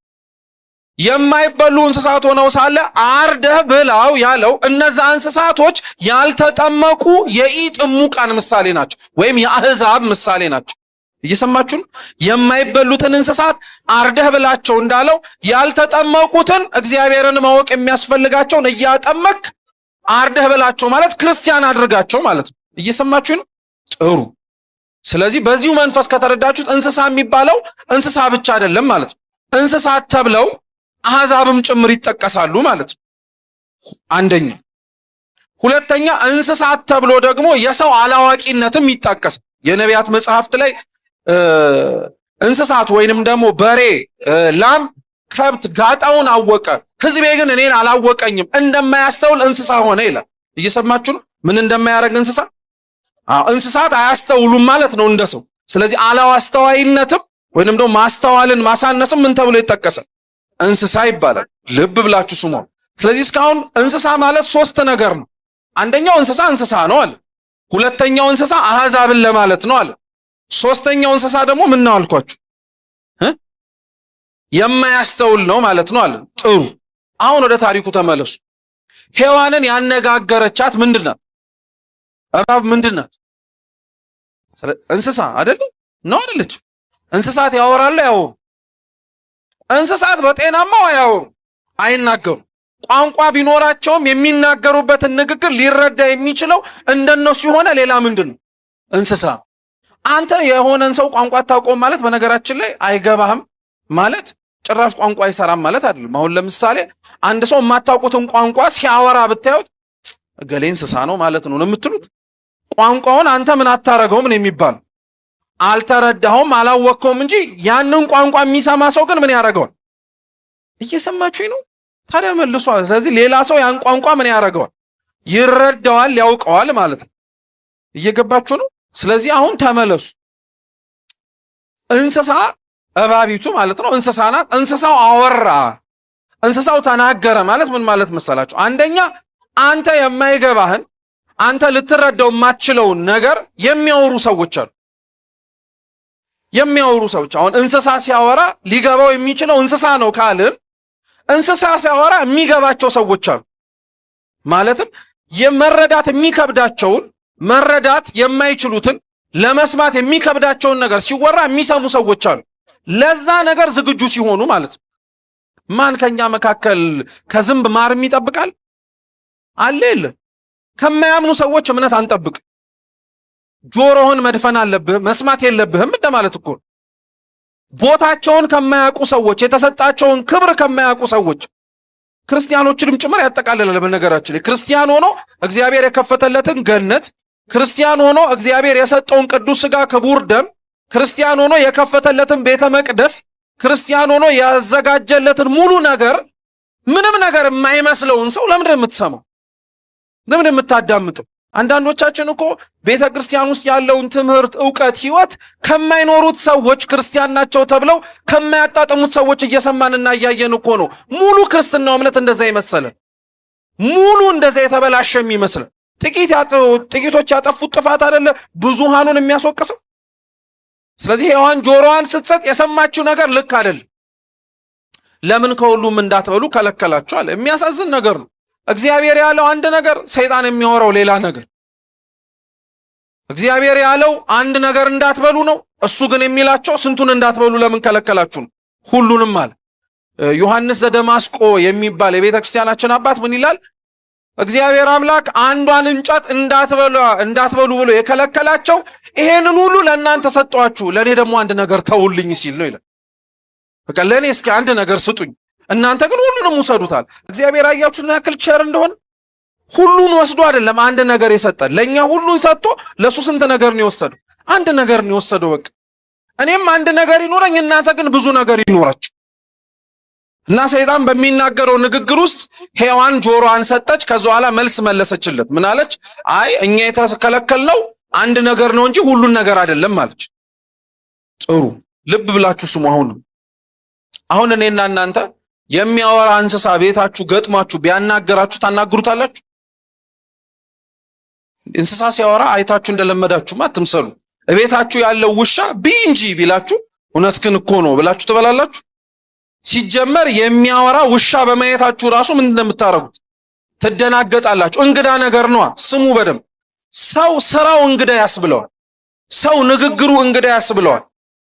የማይበሉ እንስሳት ሆነው ሳለ አርደህ ብላው ያለው እነዛ እንስሳቶች ያልተጠመቁ የኢጥሙቃን ምሳሌ ናቸው፣ ወይም የአህዛብ ምሳሌ ናቸው። እየሰማችሁ ነው? የማይበሉትን እንስሳት አርደህ ብላቸው እንዳለው ያልተጠመቁትን እግዚአብሔርን ማወቅ የሚያስፈልጋቸውን እያጠመቅ አርደህ ብላቸው ማለት ክርስቲያን አድርጋቸው ማለት ነው። እየሰማችሁ ነው? ጥሩ። ስለዚህ በዚሁ መንፈስ ከተረዳችሁት እንስሳ የሚባለው እንስሳ ብቻ አይደለም ማለት ነው። እንስሳት ተብለው አህዛብም ጭምር ይጠቀሳሉ ማለት ነው። አንደኛ። ሁለተኛ እንስሳት ተብሎ ደግሞ የሰው አላዋቂነትም ይጠቀሳል። የነቢያት መጽሐፍት ላይ እንስሳት ወይንም ደግሞ በሬ፣ ላም፣ ከብት ጋጣውን አወቀ፣ ሕዝቤ ግን እኔን አላወቀኝም፣ እንደማያስተውል እንስሳ ሆነ ይላል። እየሰማችሁ ነው? ምን እንደማያደርግ እንስሳ? እንስሳት አያስተውሉም ማለት ነው እንደ ሰው። ስለዚህ አላዋስተዋይነትም ወይንም ደግሞ ማስተዋልን ማሳነስም ምን ተብሎ ይጠቀሳል? እንስሳ ይባላል። ልብ ብላችሁ ስሙ። ስለዚህ እስካሁን እንስሳ ማለት 3 ነገር ነው። አንደኛው እንስሳ ነው አለ። ሁለተኛው እንስሳ አህዛብን ለማለት ነው አለ። ሶስተኛው እንስሳ ደግሞ ምን ነው አልኳችሁ? የማያስተውል ነው ማለት ነው አለ። ጥሩ። አሁን ወደ ታሪኩ ተመለሱ። ሔዋንን ያነጋገረቻት ምንድናት? እባብ ምንድናት? እንስሳ አይደል ነው አይደለች? እንስሳት ያወራሉ ያወሩ? እንስሳት በጤናማው አያወሩ፣ አይናገሩ። ቋንቋ ቢኖራቸውም የሚናገሩበትን ንግግር ሊረዳ የሚችለው እንደነሱ የሆነ ሌላ ምንድነው? እንስሳ። አንተ የሆነን ሰው ቋንቋ አታውቀውም ማለት በነገራችን ላይ አይገባህም ማለት ጭራሽ ቋንቋ አይሰራም ማለት አይደለም። አሁን ለምሳሌ አንድ ሰው የማታውቁትን ቋንቋ ሲያወራ ብታዩት እገሌ እንስሳ ነው ማለት ነው የምትሉት። ቋንቋውን አንተ ምን አታረገውም ነው የሚባል። አልተረዳኸውም አላወቅከውም እንጂ ያንን ቋንቋ የሚሰማ ሰው ግን ምን ያደርገዋል? እየሰማችሁኝ ነው? ታዲያ መልሷ። ስለዚህ ሌላ ሰው ያን ቋንቋ ምን ያደርገዋል? ይረዳዋል፣ ያውቀዋል ማለት ነው። እየገባችሁ ነው? ስለዚህ አሁን ተመለሱ። እንስሳ እባቢቱ ማለት ነው እንስሳ ናት። እንስሳው አወራ፣ እንስሳው ተናገረ ማለት ምን ማለት መሰላችሁ? አንደኛ አንተ የማይገባህን አንተ ልትረዳው የማትችለውን ነገር የሚያወሩ ሰዎች አሉ። የሚያወሩ ሰዎች አሁን እንስሳ ሲያወራ ሊገባው የሚችለው እንስሳ ነው ካልን እንስሳ ሲያወራ የሚገባቸው ሰዎች አሉ። ማለትም የመረዳት የሚከብዳቸውን መረዳት የማይችሉትን ለመስማት የሚከብዳቸውን ነገር ሲወራ የሚሰሙ ሰዎች አሉ። ለዛ ነገር ዝግጁ ሲሆኑ ማለት ነው። ማን ከኛ መካከል ከዝንብ ማርም ይጠብቃል? አለ የለ? ከማያምኑ ሰዎች እምነት አንጠብቅ። ጆሮህን መድፈን አለብህ፣ መስማት የለብህም እንደማለት እኮ። ቦታቸውን ከማያውቁ ሰዎች፣ የተሰጣቸውን ክብር ከማያውቁ ሰዎች ክርስቲያኖችንም ጭምር ያጠቃልላል። በነገራችን ላይ ክርስቲያን ሆኖ እግዚአብሔር የከፈተለትን ገነት፣ ክርስቲያን ሆኖ እግዚአብሔር የሰጠውን ቅዱስ ሥጋ ክቡር ደም፣ ክርስቲያን ሆኖ የከፈተለትን ቤተ መቅደስ፣ ክርስቲያን ሆኖ ያዘጋጀለትን ሙሉ ነገር ምንም ነገር የማይመስለውን ሰው ለምን የምትሰማው? ለምን የምታዳምጠው? አንዳንዶቻችን እኮ ቤተ ክርስቲያን ውስጥ ያለውን ትምህርት፣ ዕውቀት፣ ሕይወት ከማይኖሩት ሰዎች ክርስቲያን ናቸው ተብለው ከማያጣጥሙት ሰዎች እየሰማንና እያየን እኮ ነው ሙሉ ክርስትናው እምነት እንደዛ ይመስላል። ሙሉ እንደዛ የተበላሸ የሚመስል ጥቂቶች ያጠፉት ጥፋት አይደለ ብዙሃኑን የሚያስወቅሰው። ስለዚህ ሔዋን ጆሮዋን ስትሰጥ የሰማችው ነገር ልክ አይደለም። ለምን ከሁሉም እንዳትበሉ ከለከላችሁ አለ። የሚያሳዝን ነገር ነው። እግዚአብሔር ያለው አንድ ነገር፣ ሰይጣን የሚያወራው ሌላ ነገር። እግዚአብሔር ያለው አንድ ነገር እንዳትበሉ ነው። እሱ ግን የሚላቸው ስንቱን እንዳትበሉ ለምን ከለከላችሁ ነው። ሁሉንም አለ። ዮሐንስ ዘደማስቆ የሚባል የቤተ ክርስቲያናችን አባት ምን ይላል? እግዚአብሔር አምላክ አንዷን እንጨት እንዳትበሉ ብሎ የከለከላቸው ይሄንን ሁሉ ለእናንተ ሰጧችሁ፣ ለእኔ ደግሞ አንድ ነገር ተውልኝ ሲል ነው ይላል። በቃ ለእኔ እስኪ አንድ ነገር ስጡኝ፣ እናንተ ግን ሁሉንም ውሰዱታል። እግዚአብሔር አያችሁና ያክል ቸር እንደሆነ ሁሉን ወስዶ አይደለም አንድ ነገር የሰጠን። ለኛ ሁሉን ሰጥቶ ለሱ ስንት ነገር ነው የወሰደው? አንድ ነገር ነው የወሰደው። በቃ እኔም አንድ ነገር ይኖረኝ፣ እናንተ ግን ብዙ ነገር ይኖራችሁ። እና ሰይጣን በሚናገረው ንግግር ውስጥ ሔዋን ጆሮዋን ሰጠች። ከዛ በኋላ መልስ መለሰችለት። ምን አለች? አይ እኛ የተከለከልነው አንድ ነገር ነው እንጂ ሁሉን ነገር አይደለም አለች። ጥሩ ልብ ብላችሁ ስሙ። አሁን እኔና እናንተ የሚያወራ እንስሳ ቤታችሁ ገጥማችሁ ቢያናገራችሁ ታናግሩታላችሁ? እንስሳ ሲያወራ አይታችሁ እንደለመዳችሁማ አትምሰሉ። ቤታችሁ ያለው ውሻ ቢንጂ ቢላችሁ እውነትህን እኮ ነው ብላችሁ ትበላላችሁ? ሲጀመር የሚያወራ ውሻ በማየታችሁ ራሱ ምን እንደምታረጉት ትደናገጣላችሁ። እንግዳ ነገር ነው። ስሙ በደንብ። ሰው ስራው እንግዳ ያስብለዋል። ሰው ንግግሩ እንግዳ ያስብለዋል።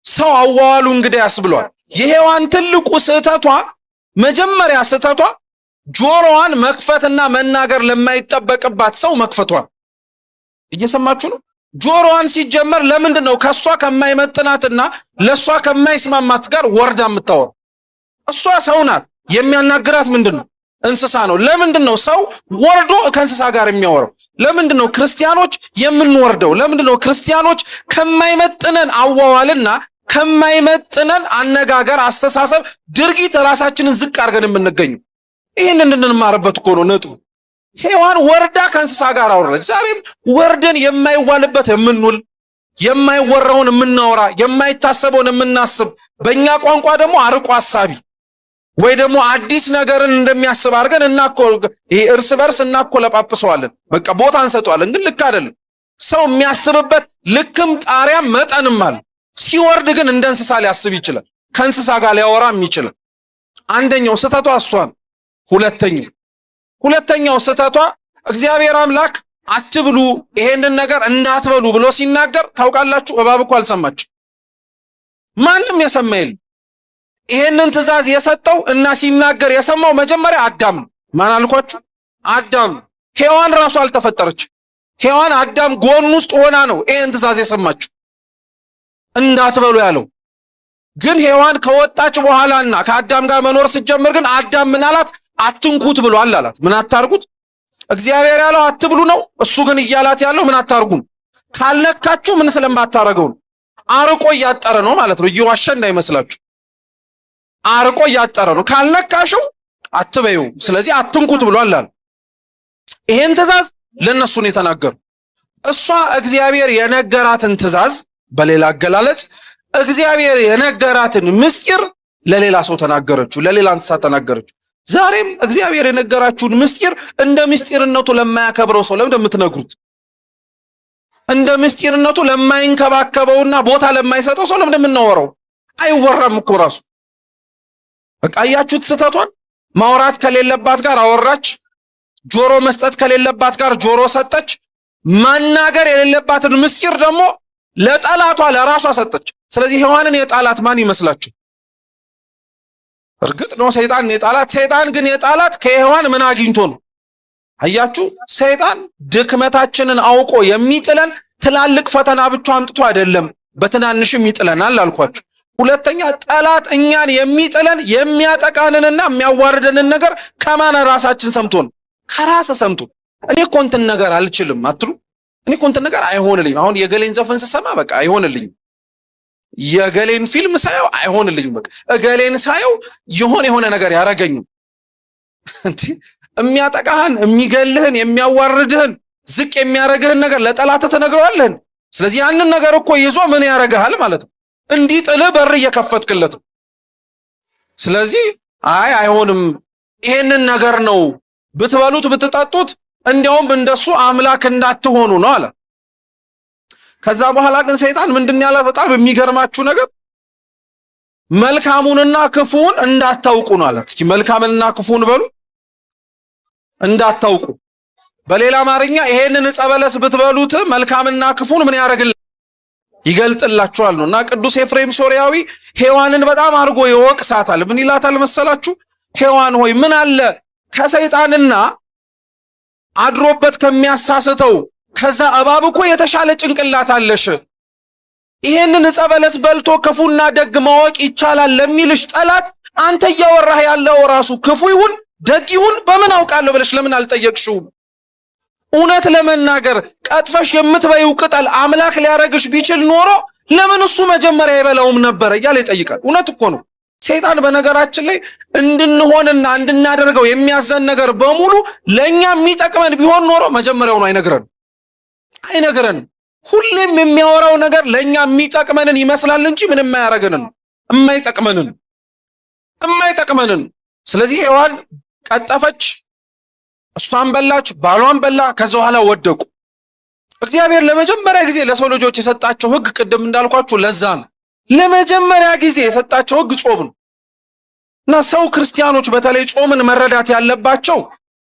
ሰው አዋዋሉ እንግዳ ያስብለዋል። የሔዋን ትልቁ ስህተቷ፣ መጀመሪያ ስህተቷ ጆሮዋን መክፈትና መናገር ለማይጠበቅባት ሰው መክፈቷ። እየሰማችሁ ነው? ጆሮዋን ሲጀመር ለምንድን ነው ከሷ ከማይመጥናትና ለሷ ከማይስማማት ጋር ወርዳ የምታወራው? እሷ ሰው ናት። የሚያናግራት ምንድነው? እንስሳ ነው። ለምንድን ነው ሰው ወርዶ ከእንስሳ ጋር የሚያወራው? ለምንድን ነው ክርስቲያኖች የምንወርደው? ለምንድን ነው ክርስቲያኖች ከማይመጥነን አዋዋልና ከማይመጥነን አነጋገር፣ አስተሳሰብ፣ ድርጊት ራሳችንን ዝቅ አድርገን የምንገኘው? ይህን እንድንማርበት እኮ ነው ነጥቡ። ሔዋን ወርዳ ከእንስሳ ጋር አወራች። ዛሬም ወርደን የማይዋልበት የምንውል፣ የማይወራውን የምናወራ፣ የማይታሰበውን የምናስብ፣ በእኛ ቋንቋ ደግሞ አርቆ አሳቢ ወይ ደግሞ አዲስ ነገርን እንደሚያስብ አድርገን ይሄ እርስ በርስ እናኮለጳጵሰዋለን። በቃ ቦታ እንሰጠዋለን። ግን ልክ አይደለም። ሰው የሚያስብበት ልክም ጣሪያም መጠንም አለ። ሲወርድ ግን እንደ እንስሳ ሊያስብ ይችላል። ከእንስሳ ጋር ሊያወራም ይችላል። አንደኛው ስህተቷ እሷን። ሁለተኛው ስህተቷ እግዚአብሔር አምላክ አትብሉ፣ ይሄንን ነገር እንዳትበሉ ብሎ ሲናገር ታውቃላችሁ፣ እባብ እኮ አልሰማችሁ። ማንም የሰማ የለም። ይሄንን ትእዛዝ የሰጠው እና ሲናገር የሰማው መጀመሪያ አዳም ነው። ማን አልኳችሁ? አዳም። ሔዋን ራሱ አልተፈጠረችም። ሔዋን አዳም ጎን ውስጥ ሆና ነው ይሄን ትእዛዝ የሰማችው እንዳትበሉ ያለው። ግን ሔዋን ከወጣች በኋላና ከአዳም ጋር መኖር ስትጀምር ግን አዳም ምን አላት? አትንኩት ብሏል አላት። ምን አታርጉት? እግዚአብሔር ያለው አትብሉ ነው። እሱ ግን እያላት ያለው ምን አታርጉ ነው። ካልነካችሁ ምን ስለማታረገው ነው። አርቆ እያጠረ ነው ማለት ነው። እየዋሸ እንዳይመስላችሁ። አርቆ እያጠረ ነው። ካልነካሽው አትበዩ፣ ስለዚህ አትንኩት ብሏል አለ። ይሄን ትእዛዝ ለነሱ ነው የተናገሩ። እሷ እግዚአብሔር የነገራትን ትእዛዝ፣ በሌላ አገላለጽ እግዚአብሔር የነገራትን ምስጢር ለሌላ ሰው ተናገረችው፣ ለሌላ እንስሳ ተናገረችው። ዛሬም እግዚአብሔር የነገራችሁን ምስጢር እንደ ምስጢርነቱ ለማያከብረው ሰው ለምን እንደምትነግሩት? እንደ ምስጢርነቱ ለማይንከባከበውና ቦታ ለማይሰጠው ሰው ለምን እንደምናወራው? አይወራም እኮ ራሱ። በቃ አያችሁት ስህተቷን። ማውራት ከሌለባት ጋር አወራች፣ ጆሮ መስጠት ከሌለባት ጋር ጆሮ ሰጠች። ማናገር የሌለባትን ምስጢር ደግሞ ለጠላቷ ለራሷ ሰጠች። ስለዚህ ሔዋንን የጣላት ማን ይመስላችሁ? እርግጥ ነው ሰይጣን የጣላት። ሰይጣን ግን የጣላት ከሔዋን ምን አግኝቶ ነው? አያችሁ፣ ሰይጣን ድክመታችንን አውቆ የሚጥለን ትላልቅ ፈተና ብቻ አምጥቶ አይደለም በትናንሽም ይጥለናል አልኳችሁ። ሁለተኛ ጠላት እኛን የሚጥለን የሚያጠቃንንና የሚያዋርደንን ነገር ከማን ራሳችን ሰምቶ ነው? ከራስ ሰምቶ። እኔ እኮ እንትን ነገር አልችልም አትሉ? እኔ እኮ እንትን ነገር አይሆንልኝም። አሁን የገሌን ዘፈን ስሰማ በቃ አይሆንልኝም። የገሌን ፊልም ሳየው አይሆንልኝም። በቃ እገሌን ሳየው የሆነ ነገር ያረገኝ እንዴ። የሚያጠቃህን የሚገልህን የሚያዋርድህን ዝቅ የሚያረግህን ነገር ለጠላት ተነግረዋለህ። ስለዚህ ያንን ነገር እኮ ይዞ ምን ያረጋሃል ማለት ነው? እንዲጥልህ በር እየከፈትክለት። ስለዚህ አይሆንም ይሄንን ነገር ነው ብትበሉት ብትጠጡት እንዲያውም እንደሱ አምላክ እንዳትሆኑ ነው አለ። ከዛ በኋላ ግን ሰይጣን ምንድን ያለ በጣም የሚገርማችሁ ነገር መልካሙንና ክፉን እንዳታውቁ ነው አለ። እስኪ መልካምንና ክፉን በሉ እንዳታውቁ። በሌላ አማርኛ ይሄንን ዕፀ በለስ ብትበሉት መልካምና ክፉን ምን ያደርግል ይገልጥላችኋል ነውና ቅዱስ ኤፍሬም ሶርያዊ ሔዋንን በጣም አድርጎ ይወቅሳታል። ምን ይላታል መሰላችሁ? ሔዋን ሆይ ምን አለ ከሰይጣንና አድሮበት ከሚያሳስተው ከዛ እባብ እኮ የተሻለ ጭንቅላት አለሽ። ይሄንን ዕፀ በለስ በልቶ ክፉና ደግ ማወቅ ይቻላል ለሚልሽ ጠላት አንተ እያወራህ ያለው ራሱ ክፉ ይሁን ደግ ይሁን በምን አውቃለሁ ብለሽ ለምን አልጠየቅሽውም? እውነት ለመናገር ቀጥፈሽ የምትበይው ቅጠል አምላክ ሊያረግሽ ቢችል ኖሮ ለምን እሱ መጀመሪያ ይበላውም ነበር እያለ ይጠይቃል። እውነት እኮ ነው። ሰይጣን በነገራችን ላይ እንድንሆንና እንድናደርገው የሚያዘን ነገር በሙሉ ለኛ የሚጠቅመን ቢሆን ኖሮ መጀመሪያው ነው አይነግረንም። ሁሌም የሚያወራው ነገር ለኛ የሚጠቅመንን ይመስላል እንጂ ምንም የማያረገንን የማይጠቅመንን። ስለዚህ ሔዋን ቀጠፈች፣ እሷን በላች፣ ባሏን በላ። ከዛ በኋላ ወደቁ። እግዚአብሔር ለመጀመሪያ ጊዜ ለሰው ልጆች የሰጣቸው ሕግ ቅድም እንዳልኳችሁ ለዛ ነው። ለመጀመሪያ ጊዜ የሰጣቸው ሕግ ጾም ነው። እና ሰው ክርስቲያኖች በተለይ ጾምን መረዳት ያለባቸው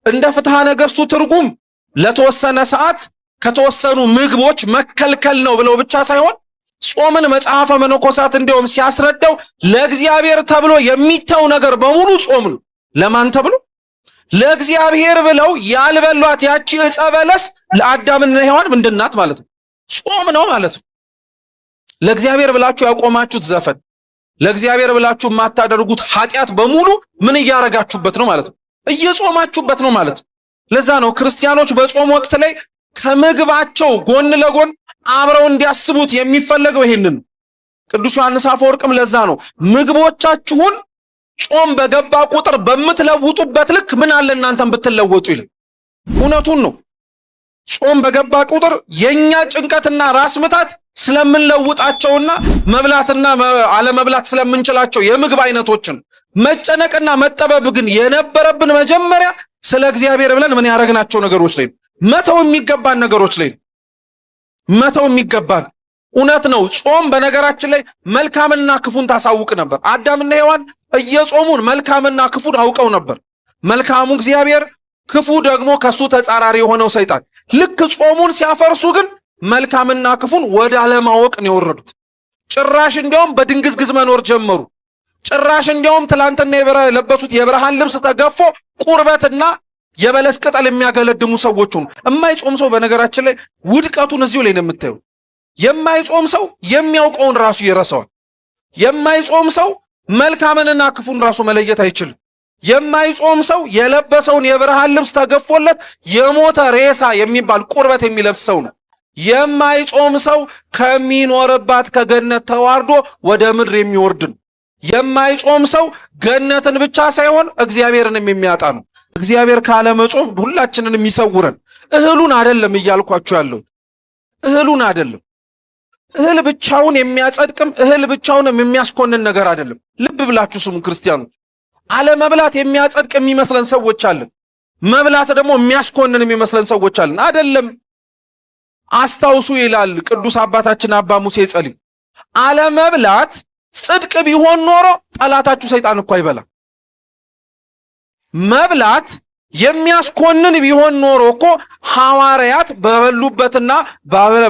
እንደ ፍትሐ ነገሥቱ ትርጉም ለተወሰነ ሰዓት ከተወሰኑ ምግቦች መከልከል ነው ብለው ብቻ ሳይሆን ጾምን መጽሐፈ መነኮሳት እንዲያውም ሲያስረዳው ለእግዚአብሔር ተብሎ የሚተው ነገር በሙሉ ጾም ነው። ለማን ተብሎ? ለእግዚአብሔር ብለው ያልበሏት ያቺ ዕፀ በለስ ለአዳምና ሔዋን ምንድናት ማለት ነው? ጾም ነው ማለት ነው። ለእግዚአብሔር ብላችሁ ያቆማችሁት ዘፈን፣ ለእግዚአብሔር ብላችሁ የማታደርጉት ኃጢአት በሙሉ ምን እያረጋችሁበት ነው ማለት ነው? እየጾማችሁበት ነው ማለት ነው። ለዛ ነው ክርስቲያኖች በጾም ወቅት ላይ ከምግባቸው ጎን ለጎን አብረው እንዲያስቡት የሚፈለገው ይሄንን። ቅዱስ ዮሐንስ አፈወርቅም ለዛ ነው ምግቦቻችሁን ጾም በገባ ቁጥር በምትለውጡበት ልክ ምን አለ እናንተም ብትለወጡ ይላል። እውነቱን ነው። ጾም በገባ ቁጥር የኛ ጭንቀትና ራስ ምታት ስለምንለውጣቸውና መብላትና አለመብላት ስለምንችላቸው የምግብ አይነቶችን መጨነቅና መጠበብ ግን የነበረብን መጀመሪያ ስለ እግዚአብሔር ብለን ምን ያረግናቸው ነገሮች ላይ መተው የሚገባን ነገሮች ላይ መተው የሚገባን። እውነት ነው። ጾም በነገራችን ላይ መልካምና ክፉን ታሳውቅ ነበር። አዳምና ሔዋን እየጾሙን መልካምና ክፉን አውቀው ነበር። መልካሙ እግዚአብሔር፣ ክፉ ደግሞ ከሱ ተጻራሪ የሆነው ሰይጣን። ልክ ጾሙን ሲያፈርሱ ግን መልካምና ክፉን ወደ አለማወቅ ነው የወረዱት። ጭራሽ እንዲያውም በድንግዝግዝ መኖር ጀመሩ። ጭራሽ እንዲያውም ትላንትና የለበሱት የብርሃን ልብስ ተገፎ ቁርበትና የበለስ ቅጠል የሚያገለድሙ ሰዎች ሆኑ። የማይጾም ሰው በነገራችን ላይ ውድቀቱን እዚሁ ላይ ነው የምታዩ። የማይጾም ሰው የሚያውቀውን ራሱ ይረሳዋል። የማይጾም ሰው መልካምንና ክፉን ራሱ መለየት አይችልም። የማይጾም ሰው የለበሰውን የብርሃን ልብስ ተገፎለት የሞተ ሬሳ የሚባል ቁርበት የሚለብስ ሰው ነው። የማይጾም ሰው ከሚኖርባት ከገነት ተዋርዶ ወደ ምድር የሚወርድ ነው። የማይጾም ሰው ገነትን ብቻ ሳይሆን እግዚአብሔርንም የሚያጣ ነው። እግዚአብሔር ካለ መጾም ሁላችንንም ይሰውረን። እህሉን አይደለም እያልኳችሁ ያለው እህሉን አይደለም። እህል ብቻውን የሚያጸድቅም እህል ብቻውንም የሚያስኮንን ነገር አይደለም። ልብ ብላችሁ ስሙ ክርስቲያኖች። አለመብላት የሚያጸድቅ የሚመስለን ሰዎች አለን። መብላት ደግሞ የሚያስኮንን የሚመስለን ሰዎች አለን። አይደለም። አስታውሱ ይላል ቅዱስ አባታችን አባ ሙሴ ጸሊም፣ አለመብላት ጽድቅ ቢሆን ኖሮ ጠላታችሁ ሰይጣን እኮ አይበላም። መብላት የሚያስኮንን ቢሆን ኖሮ እኮ ሐዋርያት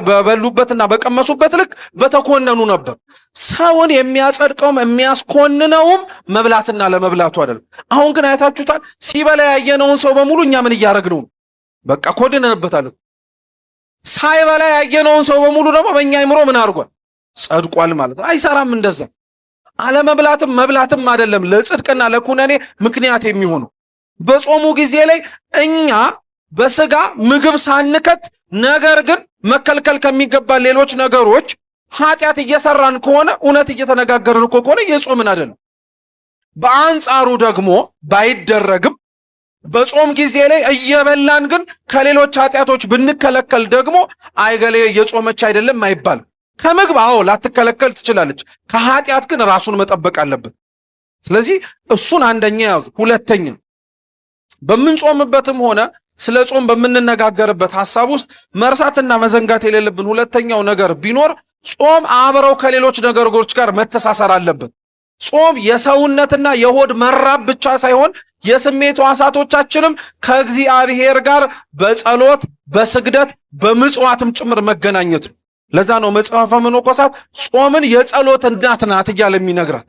በበሉበትና በቀመሱበት ልክ በተኮነኑ ነበር። ሰውን የሚያጸድቀውም የሚያስኮንነውም መብላትና ለመብላቱ አይደለም። አሁን ግን አይታችሁታል። ሲበላ ያየነውን ሰው በሙሉ እኛ ምን እያረግነው? በቃ ኮድነንበታል። ሳይበላ ያየነውን ሰው በሙሉ ደግሞ በእኛ አይምሮ ምን አድርጓል? ጸድቋል ማለት ነው። አይሰራም እንደዛ። አለመብላትም መብላትም አይደለም ለጽድቅና ለኩነኔ ምክንያት የሚሆነው። በጾሙ ጊዜ ላይ እኛ በስጋ ምግብ ሳንከት ነገር ግን መከልከል ከሚገባ ሌሎች ነገሮች ኃጢአት እየሰራን ከሆነ እውነት እየተነጋገርን ከሆነ የጾምን አይደለም። በአንጻሩ ደግሞ ባይደረግም በጾም ጊዜ ላይ እየበላን ግን ከሌሎች ኃጢአቶች ብንከለከል ደግሞ አይገሌ የጾመች አይደለም አይባልም። ከምግብ ላትከለከል ትችላለች፣ ከኃጢአት ግን ራሱን መጠበቅ አለበት። ስለዚህ እሱን አንደኛ ያዙ። ሁለተኛ በምንጾምበትም ሆነ ስለ ጾም በምንነጋገርበት ሐሳብ ውስጥ መርሳትና መዘንጋት የሌለብን ሁለተኛው ነገር ቢኖር ጾም አብረው ከሌሎች ነገሮች ጋር መተሳሰር አለበት። ጾም የሰውነትና የሆድ መራብ ብቻ ሳይሆን የስሜት ሕዋሳቶቻችንም ከእግዚአብሔር ጋር በጸሎት በስግደት በምጽዋትም ጭምር መገናኘት ነው። ለዛ ነው መጽሐፈ መነኮሳት ጾምን የጸሎት እናት ናት እያለ የሚነግራት።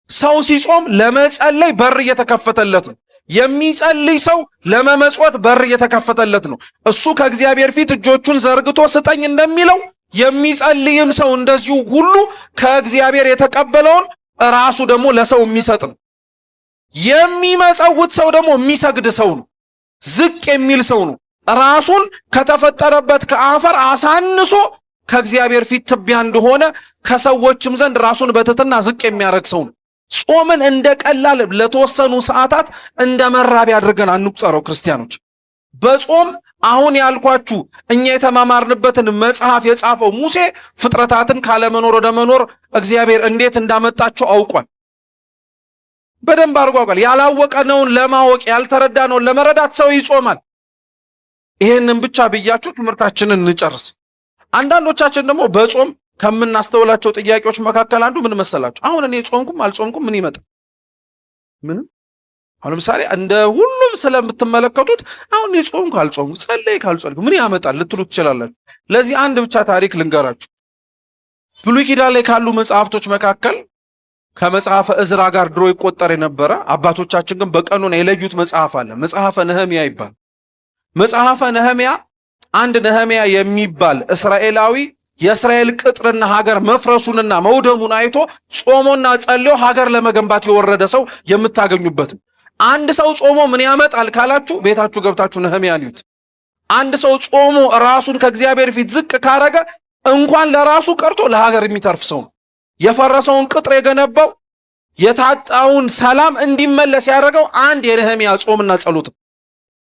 ሰው ሲጾም ለመጸለይ በር እየተከፈተለት ነው። የሚጸልይ ሰው ለመመጽወት በር እየተከፈተለት ነው። እሱ ከእግዚአብሔር ፊት እጆቹን ዘርግቶ ስጠኝ እንደሚለው የሚጸልይም ሰው እንደዚሁ ሁሉ ከእግዚአብሔር የተቀበለውን ራሱ ደግሞ ለሰው የሚሰጥ ነው። የሚመጸውት ሰው ደግሞ የሚሰግድ ሰው ነው። ዝቅ የሚል ሰው ነው። ራሱን ከተፈጠረበት ከአፈር አሳንሶ ከእግዚአብሔር ፊት ትቢያ እንደሆነ ከሰዎችም ዘንድ ራሱን በትሕትና ዝቅ የሚያደርግ ሰው ነው። ጾምን እንደ ቀላል ለተወሰኑ ሰዓታት እንደ መራቢያ አድርገን አንቁጠረው ክርስቲያኖች። በጾም አሁን ያልኳችሁ እኛ የተማማርንበትን መጽሐፍ የጻፈው ሙሴ ፍጥረታትን ካለመኖር ወደ መኖር እግዚአብሔር እንዴት እንዳመጣቸው አውቋል። በደንብ አድርጎ አውቋል። ያላወቀነውን ለማወቅ ያልተረዳነውን ለመረዳት ሰው ይጾማል። ይሄንን ብቻ ብያችሁ ትምህርታችንን እንጨርስ። አንዳንዶቻችን ደግሞ በጾም ከምናስተውላቸው ጥያቄዎች መካከል አንዱ ምን መሰላችሁ? አሁን እኔ ጾምኩም አልጾምኩም ምን ይመጣል? ምንም። አሁን ለምሳሌ እንደ ሁሉም ስለምትመለከቱት አሁን እኔ ጾምኩ አልጾምኩ ጸለይ ካልጸለይኩ ምን ያመጣል ልትሉ ትችላላችሁ። ለዚህ አንድ ብቻ ታሪክ ልንገራችሁ። ብሉይ ኪዳን ላይ ካሉ መጽሐፍቶች መካከል ከመጽሐፈ ዕዝራ ጋር ድሮ ይቆጠር የነበረ አባቶቻችን ግን በቀኑና የለዩት መጽሐፍ አለ። መጽሐፈ ነህምያ ይባል። መጽሐፈ ነህምያ አንድ ነህምያ የሚባል እስራኤላዊ የእስራኤል ቅጥርና ሀገር መፍረሱንና መውደሙን አይቶ ጾሞና ጸልዮ ሀገር ለመገንባት የወረደ ሰው የምታገኙበት። አንድ ሰው ጾሞ ምን ያመጣል ካላችሁ ቤታችሁ ገብታችሁ ነህምያን ይዩት። አንድ ሰው ጾሞ ራሱን ከእግዚአብሔር ፊት ዝቅ ካረገ እንኳን ለራሱ ቀርቶ ለሀገር የሚተርፍ ሰው ነው። የፈረሰውን ቅጥር የገነባው የታጣውን ሰላም እንዲመለስ ያደረገው አንድ የነህምያ ጾምና ጸሎት።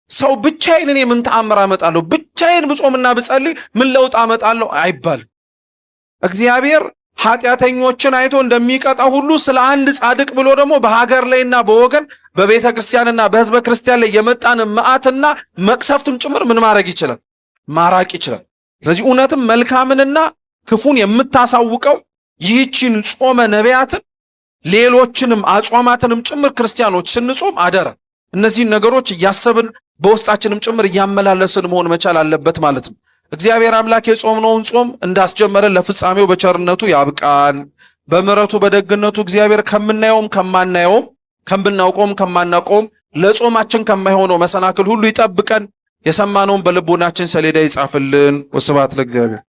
ሰው ብቻዬን እኔ ምን ተአምር አመጣለሁ ብቻዬን ብጾምና ብጸልይ ምን ለውጥ አመጣለሁ አይባል። እግዚአብሔር ኃጢአተኞችን አይቶ እንደሚቀጣ ሁሉ ስለ አንድ ጻድቅ ብሎ ደግሞ በሀገር ላይና በወገን በቤተ ክርስቲያንና በሕዝበ ክርስቲያን ላይ የመጣን መዓትና መቅሰፍትም ጭምር ምን ማድረግ ይችላል? ማራቅ ይችላል። ስለዚህ እውነትም መልካምንና ክፉን የምታሳውቀው ይህችን ጾመ ነቢያትን ሌሎችንም አጽዋማትንም ጭምር ክርስቲያኖች ስንጾም አደረ እነዚህን ነገሮች እያሰብን በውስጣችንም ጭምር እያመላለስን መሆን መቻል አለበት ማለት ነው። እግዚአብሔር አምላክ የጾምነውን ጾም እንዳስጀመረን ለፍጻሜው በቸርነቱ ያብቃን። በምሕረቱ በደግነቱ እግዚአብሔር ከምናየውም ከማናየውም ከምናውቀውም ከማናውቀውም ለጾማችን ከማይሆነው መሰናክል ሁሉ ይጠብቀን። የሰማነውን በልቦናችን ሰሌዳ ይጻፍልን። ወስብሐት ለእግዚአብሔር።